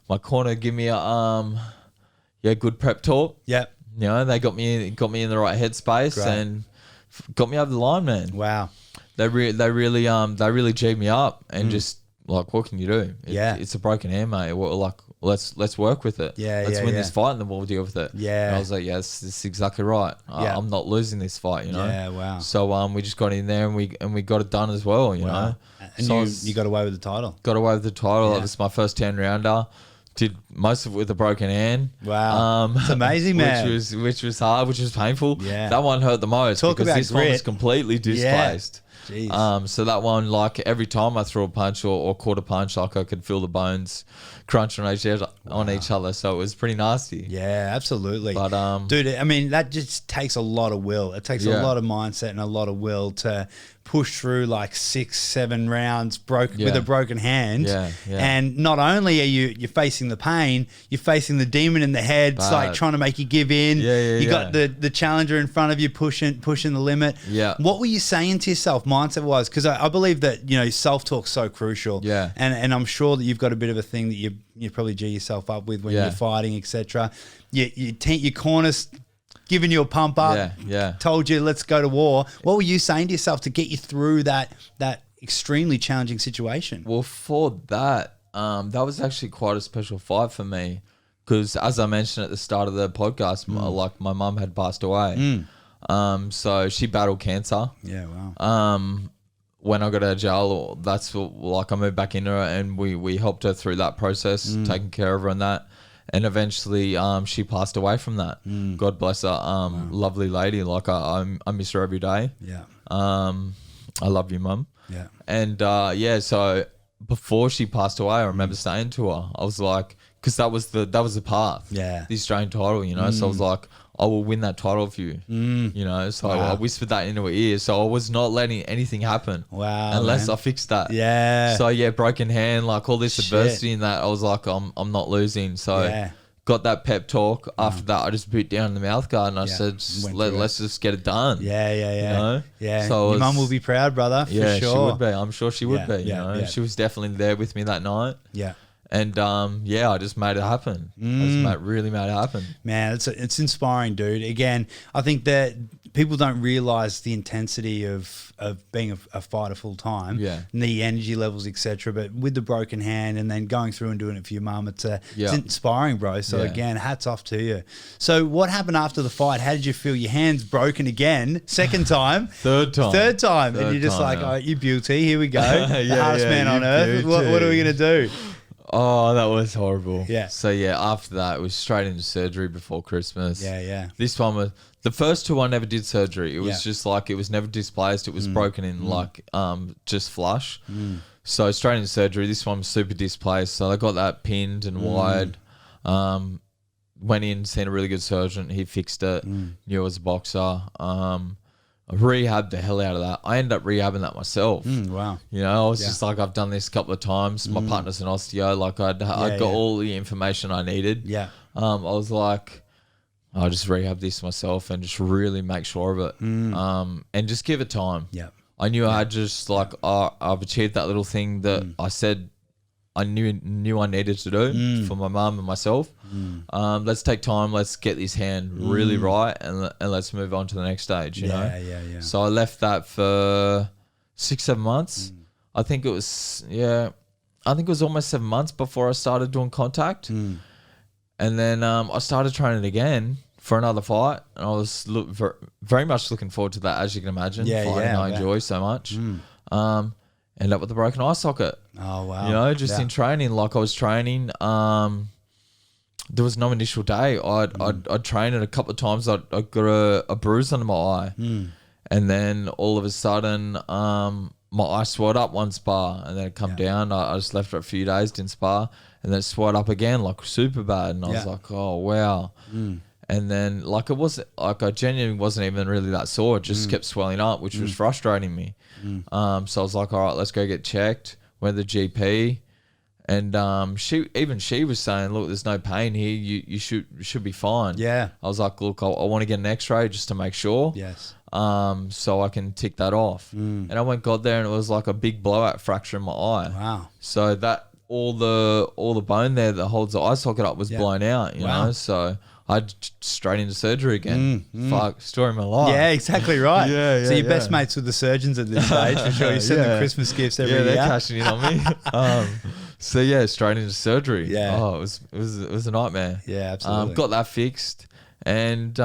My corner give me a good prep talk. Yeah. You know, they got me in the right headspace. Great. And got me over the line, man. Wow. They really G'd me up and just like, what can you do? It's a broken hand, mate. Well, like, let's work with it. Yeah, let's yeah, win yeah. this fight and then we'll deal with it. Yeah. And I was like, yeah, this is exactly right. Yeah. I'm not losing this fight, you know. Yeah, wow. So we just got in there and we got it done as well, you know. And So I was- you got away with the title. got away with the title. Yeah. It was my first 10 rounder. Did most of it with a broken hand. Wow. It's amazing, man. Which was hard, which was painful. Yeah. That one hurt the most because this one was completely displaced. Jeez. So that one, like every time I threw a punch or caught a punch, like I could feel the bones crunch on each other. So it was pretty nasty. Yeah, absolutely. But dude, I mean, that just takes a lot of will. It takes a lot of mindset and a lot of will to push through like 6-7 rounds with a broken hand. Yeah. And not only are you're facing the pain, you're facing the demon in the head. It's like trying to make you give in. You got the challenger in front of you pushing the limit. Yeah. What were you saying to yourself mindset wise? Because I believe that, you know, self-talk's so crucial. Yeah. And I'm sure that you've got a bit of a thing that you probably G yourself up with when you're fighting, etc. Your corner's giving you a pump up. Told you, let's go to war. What were you saying to yourself to get you through that extremely challenging situation? Well, for that, that was actually quite a special fight for me because, as I mentioned at the start of the podcast, like my mum had passed away. So she battled cancer. Yeah, wow. When I got out of jail, that's like I moved back into her and we helped her through that process, taking care of her and that. And eventually she passed away from that. God bless her. Lovely lady. Like I miss her every day. Yeah. I love you, Mum. Yeah. And so before she passed away, I remember saying to her, I was like, because that was the path. Yeah. The Australian title, you know. So I was like, I will win that title for you. You know. So I whispered that into her ear. So I was not letting anything happen. Wow. Unless I fixed that. Yeah. So broken hand, like all this adversity in that, I was like, I'm not losing. So got that pep talk. After that, I just beat down the mouth guard and I said, let's just get it done. Yeah. You know? Yeah. So your mum will be proud, brother. For sure. She would be. I'm sure she would be. You know, she was definitely there with me that night. Yeah. And I just made it happen. I just really made it happen. Man, it's inspiring, dude. Again, I think that people don't realize the intensity of being a fighter full time, and the energy levels, etc. But with the broken hand and then going through and doing it for your mum, it's inspiring, bro. So again, hats off to you. So what happened after the fight? How did you feel? Your hand's broken again, second time, third time, and you're just like, oh, you beauty. Here we go, the hardest man on earth. What are we gonna do? Oh, that was horrible. Yeah. So after that, it was straight into surgery before Christmas. Yeah. This one was the first two. I never did surgery. It was just like it was never displaced. It was broken in like just flush. So straight into surgery. This one was super displaced. So I got that pinned and wired. Went in, seen a really good surgeon. He fixed it. Knew I was a boxer. I rehabbed the hell out of that. I ended up rehabbing that myself. Wow. You know, I was just like, I've done this a couple of times. My partner's an osteo. Like I'd got all the information I needed. Yeah. I was like, I'll just rehab this myself and just really make sure of it. And just give it time. Yeah. I knew I had just like, I've achieved that little thing that I said I knew I needed to do for my mum and myself. Let's take time. Let's get this hand really right, and let's move on to the next stage. You know. Yeah. So I left that for 6-7 months. I think it was almost 7 months before I started doing contact, and then I started training again for another fight, and I was very much looking forward to that, as you can imagine. Fighting I enjoy so much. End up with a broken eye socket. Oh, wow. You know, just in training, like I was training. There was no initial day. I'd train it a couple of times. I got a bruise under my eye. And then all of a sudden, my eye swelled up one spar and then it come down. I just left for a few days, didn't spar. And then it swelled up again, like super bad. And I was like, oh, wow. And then like it wasn't like I genuinely wasn't even really that sore. It just kept swelling up, which was frustrating me. So I was like, all right, let's go get checked. Went to the GP, and she was saying, look, there's no pain here. You should be fine. Yeah. I was like, look, I want to get an X-ray just to make sure. Yes. So I can tick that off. And I got there, and it was like a big blowout fracture in my eye. Wow. So that all the bone there that holds the eye socket up was blown out. You know, so I straight into surgery again. Fuck, story of my life. Yeah, exactly right. Yeah. So your best mates with the surgeons at this stage, for sure. You send them Christmas gifts every year. Yeah, they're cashing in on me. So straight into surgery. Yeah. Oh, it was a nightmare. Yeah, absolutely. Got that fixed, and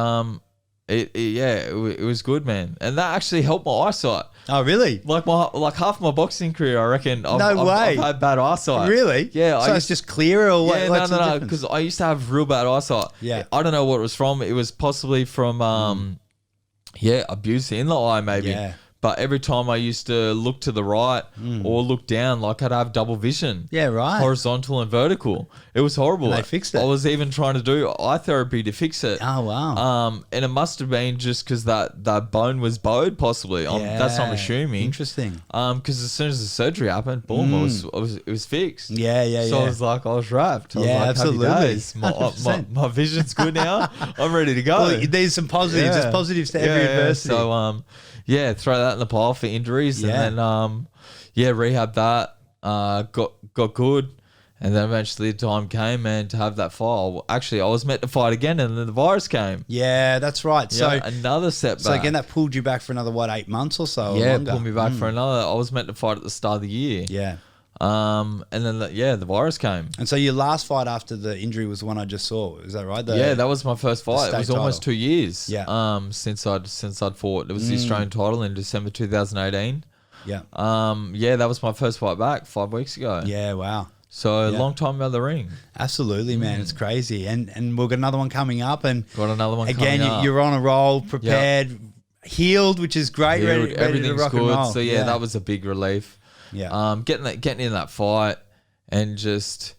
It was good, man, and that actually helped my eyesight. Oh, really? Like half my boxing career, I reckon. I've had bad eyesight. Really? Yeah. So it's just clearer or what? Yeah, what's the no, difference? because I used to have real bad eyesight. Yeah. I don't know what it was from. It was possibly from abuse in the eye, maybe. Yeah. But every time I used to look to the right or look down, like I'd have double vision. Yeah, right. Horizontal and vertical. It was horrible. And they fixed it. I was even trying to do eye therapy to fix it. Oh, wow. And it must have been just because that bone was bowed, possibly. That's what I'm assuming. Interesting. Because as soon as the surgery happened, boom, it was fixed. Yeah. So I was wrapped. I was like, absolutely. Happy days. My vision's good now. I'm ready to go. Well, there's some positives. There's positives to every adversity. So, throw that in the pile for injuries, and then rehab that. Got good, and then eventually the time came, man, to have that fight. Actually, I was meant to fight again, and then the virus came. Yeah, that's right. So another setback. So again, that pulled you back for another 8 months or so? Yeah, or longer? pulled me back for another. I was meant to fight at the start of the year. Yeah. And then the virus came. And so your last fight after the injury was the one I just saw. Is that right? That was my first fight. It was almost 2 years. Yeah. Since I'd fought. It was the Australian title in December 2018. Yeah. That was my first fight back 5 weeks ago. Yeah. Wow. So a long time out of the ring. Absolutely, man. It's crazy. And we've got another one coming up. And got another one again, coming up. You're on a roll, prepared, healed, which is great. Ready to rock good. and roll. So that was a big relief. Yeah. Getting in that fight and just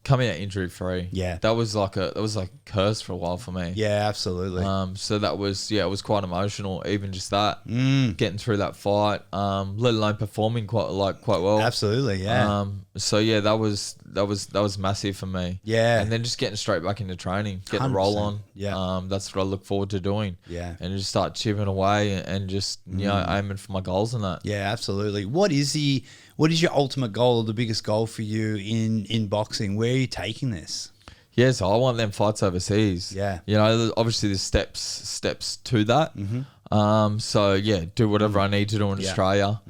coming out injury free. Yeah. That was like a curse for a while for me. Yeah, absolutely. So that was it was quite emotional, even just that. Getting through that fight, let alone performing quite well. Absolutely, yeah. That was massive for me. Yeah. And then just getting straight back into training, getting the roll on. Yeah. That's what I look forward to doing. Yeah. And just start chipping away and just aiming for my goals and that. Yeah, absolutely. What is your ultimate goal or the biggest goal for you in boxing? Where are you taking this? Yeah, so I want them fights overseas. Yeah. Obviously there's steps to that. Do whatever I need to do in Australia.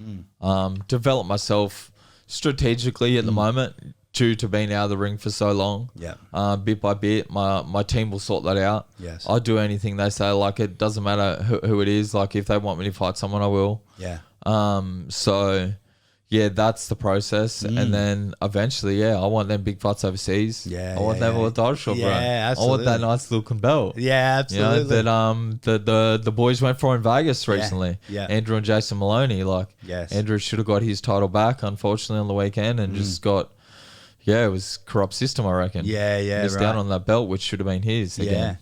Develop myself strategically at the moment due to being out of the ring for so long. Yeah. Bit by bit, my team will sort that out. Yes. I'll do anything they say. Like, it doesn't matter who it is. Like, if they want me to fight someone, I will. Yeah. That's the process. And then eventually, I want them big fights overseas. Yeah. I want them with the title shot, bro. Yeah, absolutely. I want that nice looking belt. Yeah, absolutely. That the boys went for in Vegas recently. Yeah. Andrew and Jason Maloney. Andrew should have got his title back, unfortunately, on the weekend, and just got it was corrupt system, I reckon. Missed out on that belt, which should have been his again.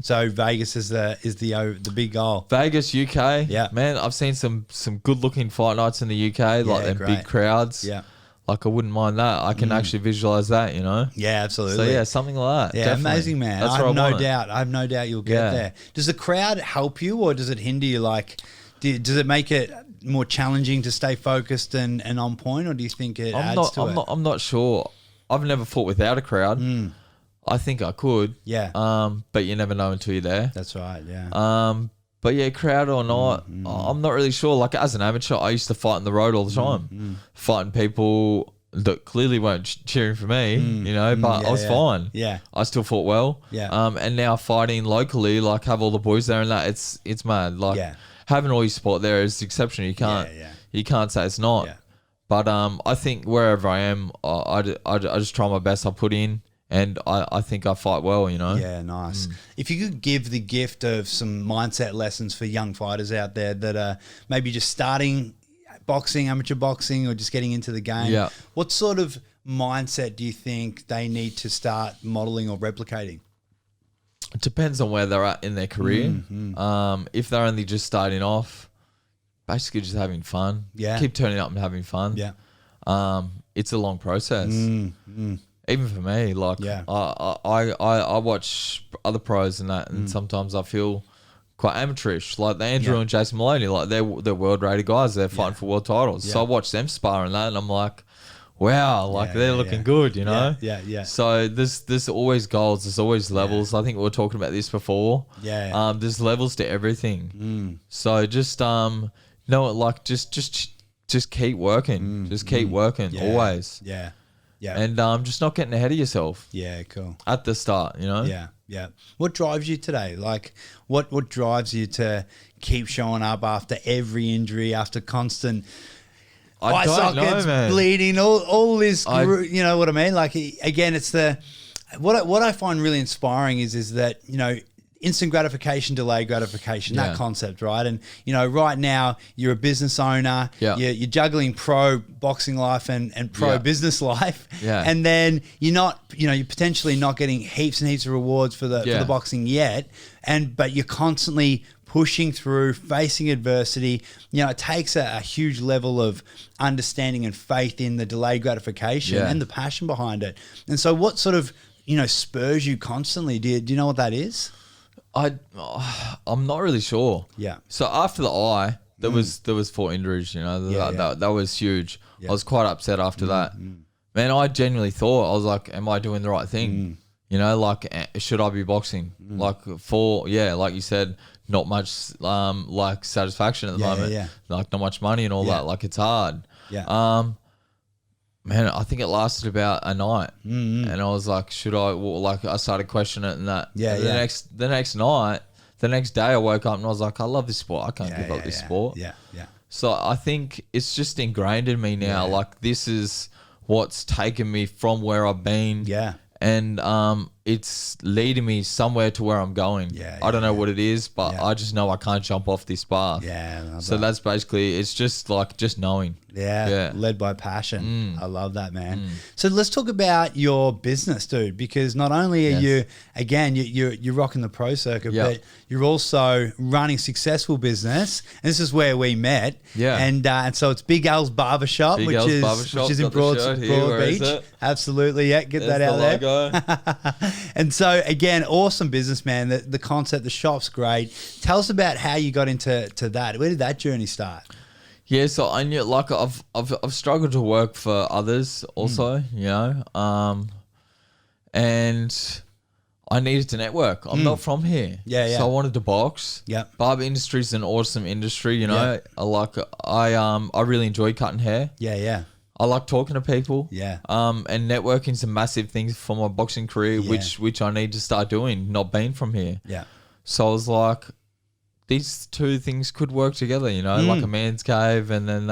So Vegas is the big goal. Vegas, UK. Yeah. Man, I've seen some good looking fight nights in the UK, like them big crowds. Yeah. Like, I wouldn't mind that. I can actually visualize that, Yeah, absolutely. So something like that. Yeah, definitely. amazing, man. That's I have what no want. doubt. I have no doubt you'll get there. Does the crowd help you or does it hinder you? Like, does it make it more challenging to stay focused and on point, or do you think it adds to it? I'm not sure. I've never fought without a crowd. I think I could. Yeah. But you never know until you're there. That's right, yeah. But crowd or not, I'm not really sure. Like, as an amateur, I used to fight on the road all the time, fighting people that clearly weren't cheering for me, but I was fine. Yeah. I still fought well. Yeah. And now fighting locally, like, have all the boys there and that, it's mad. Like, having all your support there is exceptional. You can't say it's not. Yeah. But I think wherever I am, I just try my best. I put in, and I think I fight well, Yeah, nice. If you could give the gift of some mindset lessons for young fighters out there that are maybe just starting boxing, amateur boxing, or just getting into the game, what sort of mindset do you think they need to start modeling or replicating? It depends on where they're at in their career. If they're only just starting off, basically just having fun. Yeah. Keep turning up and having fun. Yeah. It's a long process. Even for me, like, I watch other pros and that, and sometimes I feel quite amateurish. Like the Andrew and Jason Maloney, like they're world rated guys. They're fighting for world titles. So I watch them spar and that, and I'm like, wow, like they're looking good, Yeah. So there's always goals. There's always levels. I think we were talking about this before. Yeah. There's levels to everything. So just just keep working. Just keep working always. Yeah. And just not getting ahead of yourself. Yeah, cool. At the start, Yeah. Yeah. What drives you today? Like, what drives you to keep showing up after every injury, after constant eye sockets, bleeding, all this, you know what I mean? Like, again, it's what I find really inspiring is that, you know, instant gratification, delayed gratification, that concept, right? And, you know, right now you're a business owner, you're juggling pro boxing life and pro business life. Yeah. And then you're potentially not getting heaps and heaps of rewards for the boxing yet. But you're constantly pushing through, facing adversity. You know, it takes a huge level of understanding and faith in the delayed gratification and the passion behind it. And so what sort of, you know, spurs you constantly? Do you know what that is? I'm not really sure. Yeah. So after the eye, there was 4 injuries. You know, that was huge. Yeah. I was quite upset after that. Man, I genuinely thought, I was like, am I doing the right thing? You know, like, should I be boxing? Like like you said, not much like satisfaction at the moment. Yeah. Like not much money and all that. Like it's hard. Yeah. Man, I think it lasted about a night, and I was like, "Should I?" Well, like, I started questioning it, and that. Yeah, and the next night, the next day, I woke up and I was like, "I love this sport. I can't give up this sport." Yeah, yeah. So I think it's just ingrained in me now. Yeah. Like this is what's taken me from where I've been. Yeah. And it's leading me somewhere to where I'm going. Yeah, I don't know what it is, but I just know I can't jump off this path. Yeah. So that's basically, it's just like just knowing. Yeah. Led by passion. I love that, man. So let's talk about your business, dude, because not only are you, again, you're rocking the pro circuit, but you're also running successful business. And this is where we met. Yeah. And so it's Big Al's Barbershop, which is in Broad Beach. Absolutely. Yeah. Get that out there. And so again, awesome business, man. The concept, the shop's great. Tell us about how you got into that. Where did that journey start? Yeah, so I knew, like, I've struggled to work for others also, you know, and I needed to network. I'm not from here, so I wanted to box. Yeah, barber industry is an awesome industry, you know. I really enjoy cutting hair. Yeah. I like talking to people. Yeah. And networking's a massive thing for my boxing career, which I need to start doing, not being from here. Yeah. So I was like, these two things could work together, you know, like a man's cave, and then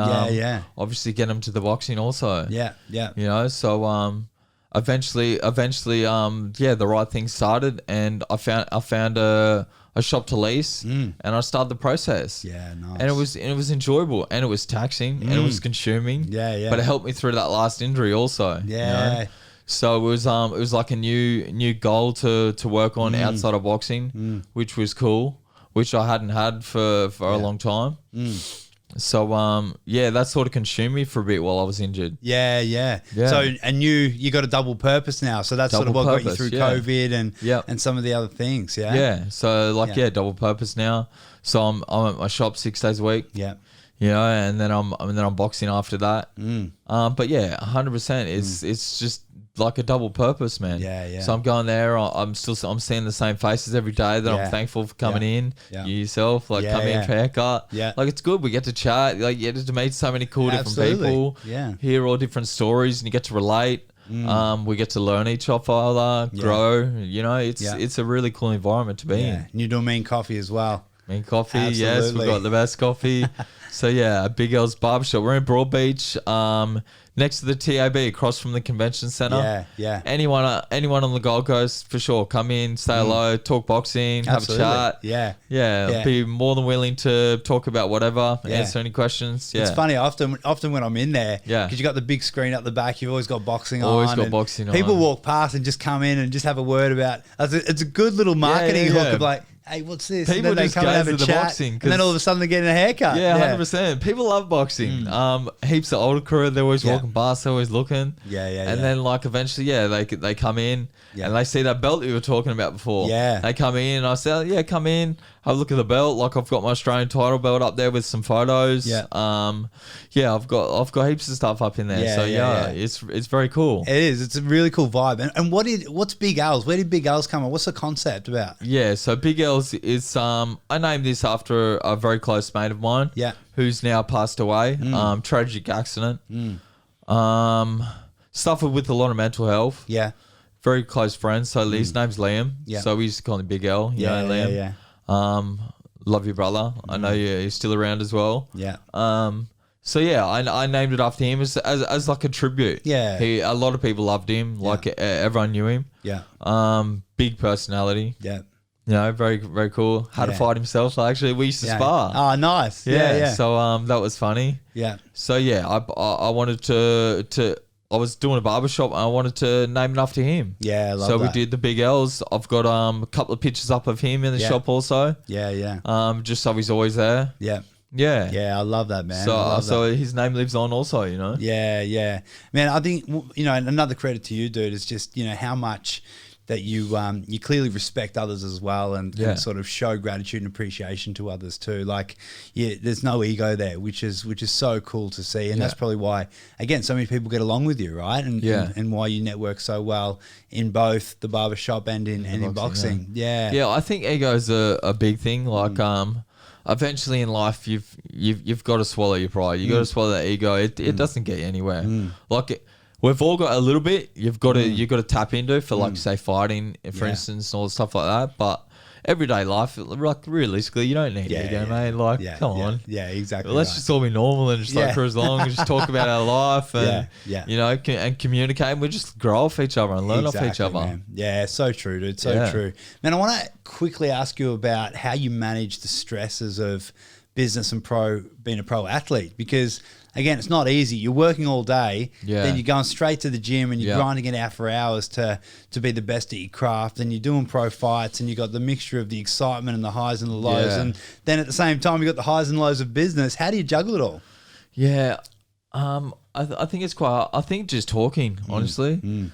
obviously get them to the boxing also. Yeah. You know, so eventually, the right thing started, and I found a shop to lease, and I started the process. Yeah, nice. And it was enjoyable, and it was taxing, and it was consuming. Yeah. But it helped me through that last injury also. Yeah. You know? So it was like a new goal to work on outside of boxing, which was cool, which I hadn't had for a long time. So that sort of consumed me for a bit while I was injured. Yeah. So and you got a double purpose now. So that's sort of what got you through COVID and some of the other things. Yeah. Yeah. So double purpose now. So I'm at my shop 6 days a week. Yeah. You know, and then I'm boxing after that. But yeah, 100%. It's just like a double purpose, man. Yeah. So I'm going there. I'm seeing the same faces every day that I'm thankful for coming in. You yourself, come in for a haircut. Yeah. Like it's good. We get to chat. Like you get to meet so many cool different people. Yeah. Hear all different stories, and you get to relate. We get to learn each other, grow. You know, it's a really cool environment to be in. And you're doing Mean Coffee as well. Mean Coffee, yes, we've got the best coffee. So yeah, Big L's Barbershop. We're in Broad Beach, next to the TAB, across from the convention center. Yeah. Anyone on the Gold Coast, for sure, come in, say hello, talk boxing, have a chat. Yeah. I'll be more than willing to talk about whatever, answer any questions. Yeah. It's funny, often when I'm in there, because you got the big screen up the back, you've always got boxing on. Always got boxing on. People walk past and just come in and just have a word about. It's a good little marketing hook of like, hey, what's this? People just come and have a chat, boxing, and then all of a sudden they're getting a haircut. Yeah, 100%. People love boxing. Heaps of older crew, they're always walking past, they're always looking. And then eventually, they come in and they see that belt that you were talking about before. Yeah. They come in and I say, come in, have a look at the belt. Like I've got my Australian title belt up there with some photos. Yeah. I've got heaps of stuff up in there. It's very cool. It is. It's a really cool vibe. And what's Big L's? Where did Big L's come on? What's the concept about? Yeah, so Big L's is I named this after a very close mate of mine. Yeah. Who's now passed away. Tragic accident. Suffered with a lot of mental health. Yeah. very close friends. So his name's Liam. Yeah. So we used to call him Big L. You know, Liam. Yeah. Love you, brother. I know you're still around as well. Yeah. So yeah, I named it after him as like a tribute. Yeah. A lot of people loved him. Like everyone knew him. Yeah. Big personality. Yeah. You know, very, very cool. Had to fight himself. Actually, we used to spar. Oh, nice. Yeah. So that was funny. Yeah. So yeah, I wanted to I was doing a barbershop and I wanted to name it after him. Yeah, I love so that. we did the Big L's. I've got a couple of pictures up of him in the shop also. Yeah. Just so he's always there. Yeah. Yeah. Yeah, I love that, man. So his name lives on also, you know. Yeah. Man, I think, you know, another credit to you, dude, is just, you know, how much that you clearly respect others as well and sort of show gratitude and appreciation to others too. Like, there's no ego there, which is so cool to see. And that's probably why, again, so many people get along with you, right? And why you network so well in both the barbershop and in boxing. Yeah, I think ego is a big thing. Like, eventually in life, you've got to swallow your pride. You got to swallow that ego. It doesn't get you anywhere. Like, we've all got a little bit. You've got to tap into for like say fighting, for instance, and all the stuff like that. But everyday life, like realistically, you don't need ego, mate. Like, come on. Yeah, exactly. Let's just all be normal and just like cruise along and just talk about our life and you know and communicate. And we just grow off each other and learn off each other. Man. Yeah, so true, dude. So true. Man, I want to quickly ask you about how you manage the stresses of business and being a pro athlete, because again, it's not easy. You're working all day, then you're going straight to the gym and you're grinding it out for hours to be the best at your craft, and you're doing pro fights and you got the mixture of the excitement and the highs and the lows, and then at the same time you got the highs and lows of business. How do you juggle it all? Yeah, I think it's quite. I think just talking, honestly,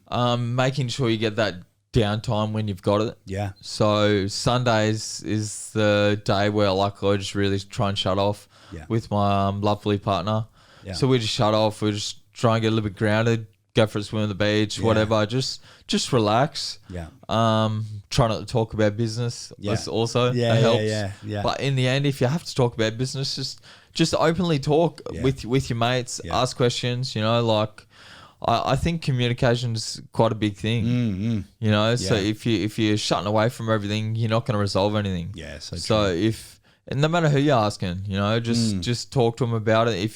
making sure you get that downtime when you've got it. Yeah. So Sundays is the day where I just really try and shut off with my lovely partner. Yeah. So we just shut off. We just try and get a little bit grounded, go for a swim on the beach, whatever. Just relax. Yeah. Try not to talk about business. Also that helps. Yeah. But in the end, if you have to talk about business, just openly talk with your mates. Ask questions. You know, like. I think communication is quite a big thing, you know. So if you're shutting away from everything, you're not going to resolve anything. Yeah. So and no matter who you're asking, you know, just talk to them about it. If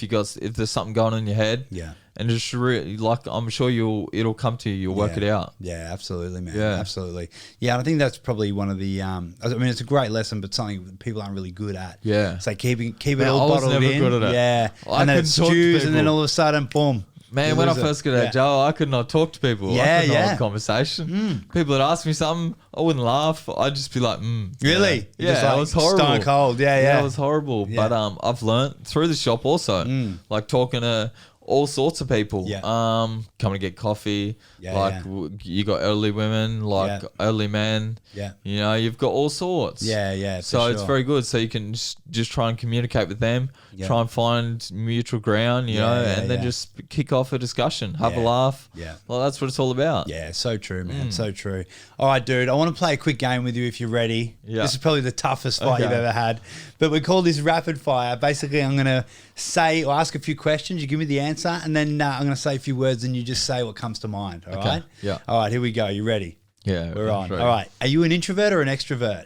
there's something going on in your head, and just I'm sure it'll come to you. You'll work it out. Yeah, absolutely, man. Yeah, absolutely. Yeah, I think that's probably one of the. I mean, it's a great lesson, but something that people aren't really good at. Yeah. So keep it all bottled in. Good at it. Yeah, and then it stews, and then all of a sudden, boom. Man, when I first got out of jail, I could not talk to people. I couldn't hold a conversation. People would ask me something, I wouldn't laugh. I'd just be like, Really? Yeah, it was horrible. Stone cold. Yeah. It was horrible. Yeah. But I've learnt through the shop also, like talking to all sorts of people. Yeah. Coming to get coffee. Yeah, you got elderly women, elderly men. Yeah. You know, you've got all sorts. Yeah. So it's very good. So you can just try and communicate with them, try and find mutual ground, you know, and then just kick off a discussion, have a laugh. Yeah. Well, that's what it's all about. Yeah, so true, man. So true. All right, dude, I want to play a quick game with you if you're ready. Yeah. This is probably the toughest fight you've ever had. But we call this rapid fire. Basically, I'm going to say or ask a few questions. You give me the answer, and then I'm going to say a few words, and you just say what comes to mind. All right? Yeah. All right, here we go. You ready? Yeah. We're on. All right. Are you an introvert or an extrovert?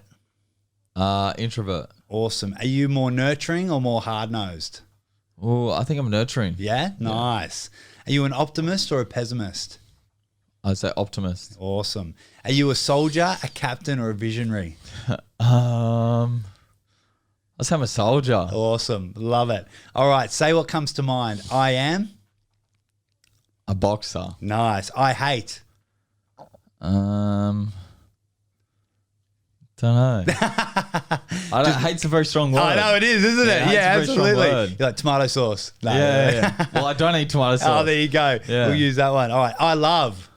Introvert. Awesome. Are you more nurturing or more hard-nosed? Oh, I think I'm nurturing. Yeah? Nice. Are you an optimist or a pessimist? I'd say optimist. Awesome. Are you a soldier, a captain, or a visionary? I'd say I'm a soldier. Awesome. Love it. All right. Say what comes to mind. I am? A boxer. Nice. I hate? Don't know. Hate's a very strong word. I know it is, isn't it? Yeah, absolutely. You're like tomato sauce. No. Yeah. Well, I don't eat tomato sauce. Oh, there you go. Yeah. We'll use that one. All right. I love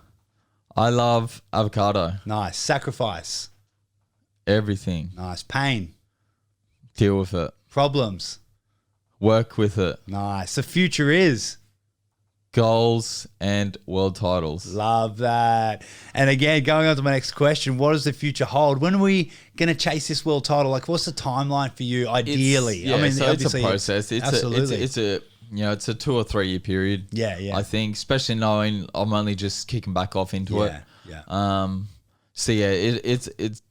avocado. Nice. Sacrifice. Everything. Nice. Pain. Deal with it. Problems. Work with it. Nice. The future is goals and world titles. Love that. And again, going on to my next question, what does the future hold? When are we going to chase this world title? Like, what's the timeline for you ideally? I mean, so it's a process. It's a 2 or 3 year period. Yeah. I think, especially knowing I'm only just kicking back off into it. So yeah, it's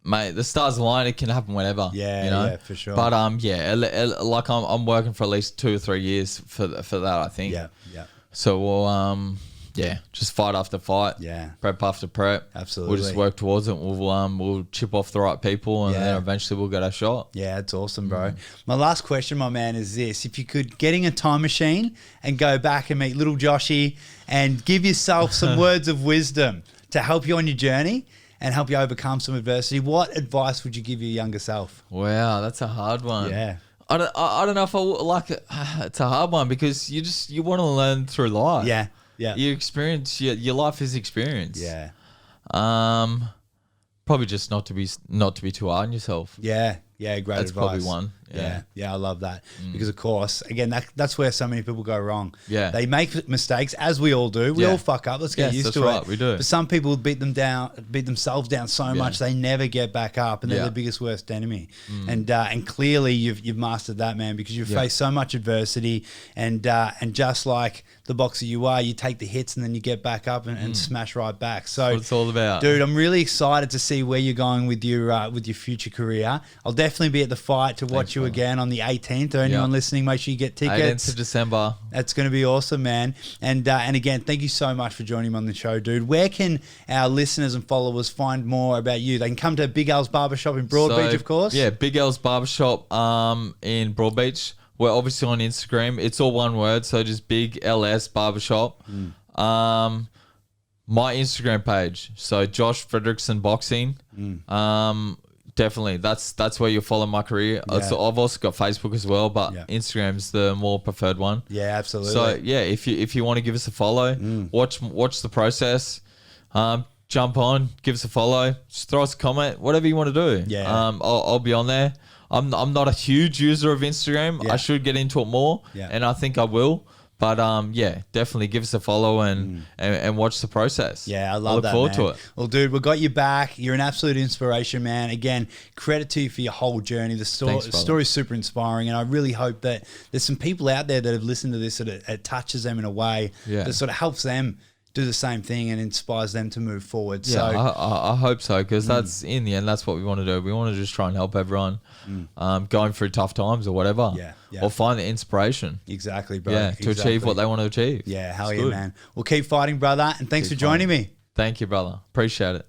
mate, the stars align. It can happen whenever. Yeah, you know? yeah, for sure. But like I'm working for at least 2 or 3 years for that. I think. Yeah, yeah. So we'll just fight after fight. Yeah. Prep after prep. Absolutely. We'll just work towards it. We'll chip off the right people, and then eventually we'll get our shot. Yeah, it's awesome, bro. My last question, my man, is this: if you could get in a time machine and go back and meet little Joshy and give yourself some words of wisdom to help you on your journey and help you overcome some adversity, what advice would you give your younger self? Wow, that's a hard one. Yeah. I don't know if I like it. It's a hard one because you want to learn through life. Yeah, yeah. You experience your life is experience. Yeah. Probably just not to be too hard on yourself. Yeah, yeah, great That's advice. probably one. Yeah, I love that because, of course, again, that's where so many people go wrong. Yeah, they make mistakes, as we all do. We all fuck up. Let's get used to it. We do. But some people beat themselves down so much they never get back up, and they're the biggest worst enemy. And clearly, you've mastered that, man, because you've faced so much adversity, and just like the boxer you are, you take the hits and then you get back up and smash right back. So that's what it's all about, dude. I'm really excited to see where you're going with your future career. I'll definitely be at the fight to watch you again on the 18th. Or anyone listening, make sure you get tickets. 18th of December. That's going to be awesome, man. And again, thank you so much for joining me on the show, dude. Where can our listeners and followers find more about you? They can come to Big L's Barbershop in Broadbeach, of course. Yeah, Big L's Barbershop in Broadbeach. We're obviously on Instagram. It's all one word, so just Big LS Barbershop. My Instagram page, so Josh Frederikson Boxing. Definitely, that's where you'll follow my career. Yeah. So I've also got Facebook as well, but Instagram's the more preferred one. Yeah, absolutely. So yeah, if you want to give us a follow, watch the process. Jump on, give us a follow, just throw us a comment, whatever you want to do. Yeah. I'll be on there. I'm not a huge user of Instagram. Yeah. I should get into it more, and I think I will. But definitely give us a follow and watch the process. Yeah, I love that, look forward to it. Well, dude, we got you back. You're an absolute inspiration, man. Again, credit to you for your whole journey. The story's super inspiring, and I really hope that there's some people out there that have listened to this that it touches them in a way that sort of helps them do the same thing and inspires them to move forward. Yeah, so I hope so, because that's in the end, that's what we want to do. We want to just try and help everyone going through tough times or whatever, or find the inspiration. Exactly, bro. Yeah, to achieve what they want to achieve. Yeah, hell yeah, man. Well, keep fighting, brother, and thanks for joining me. Thank you, brother. Appreciate it.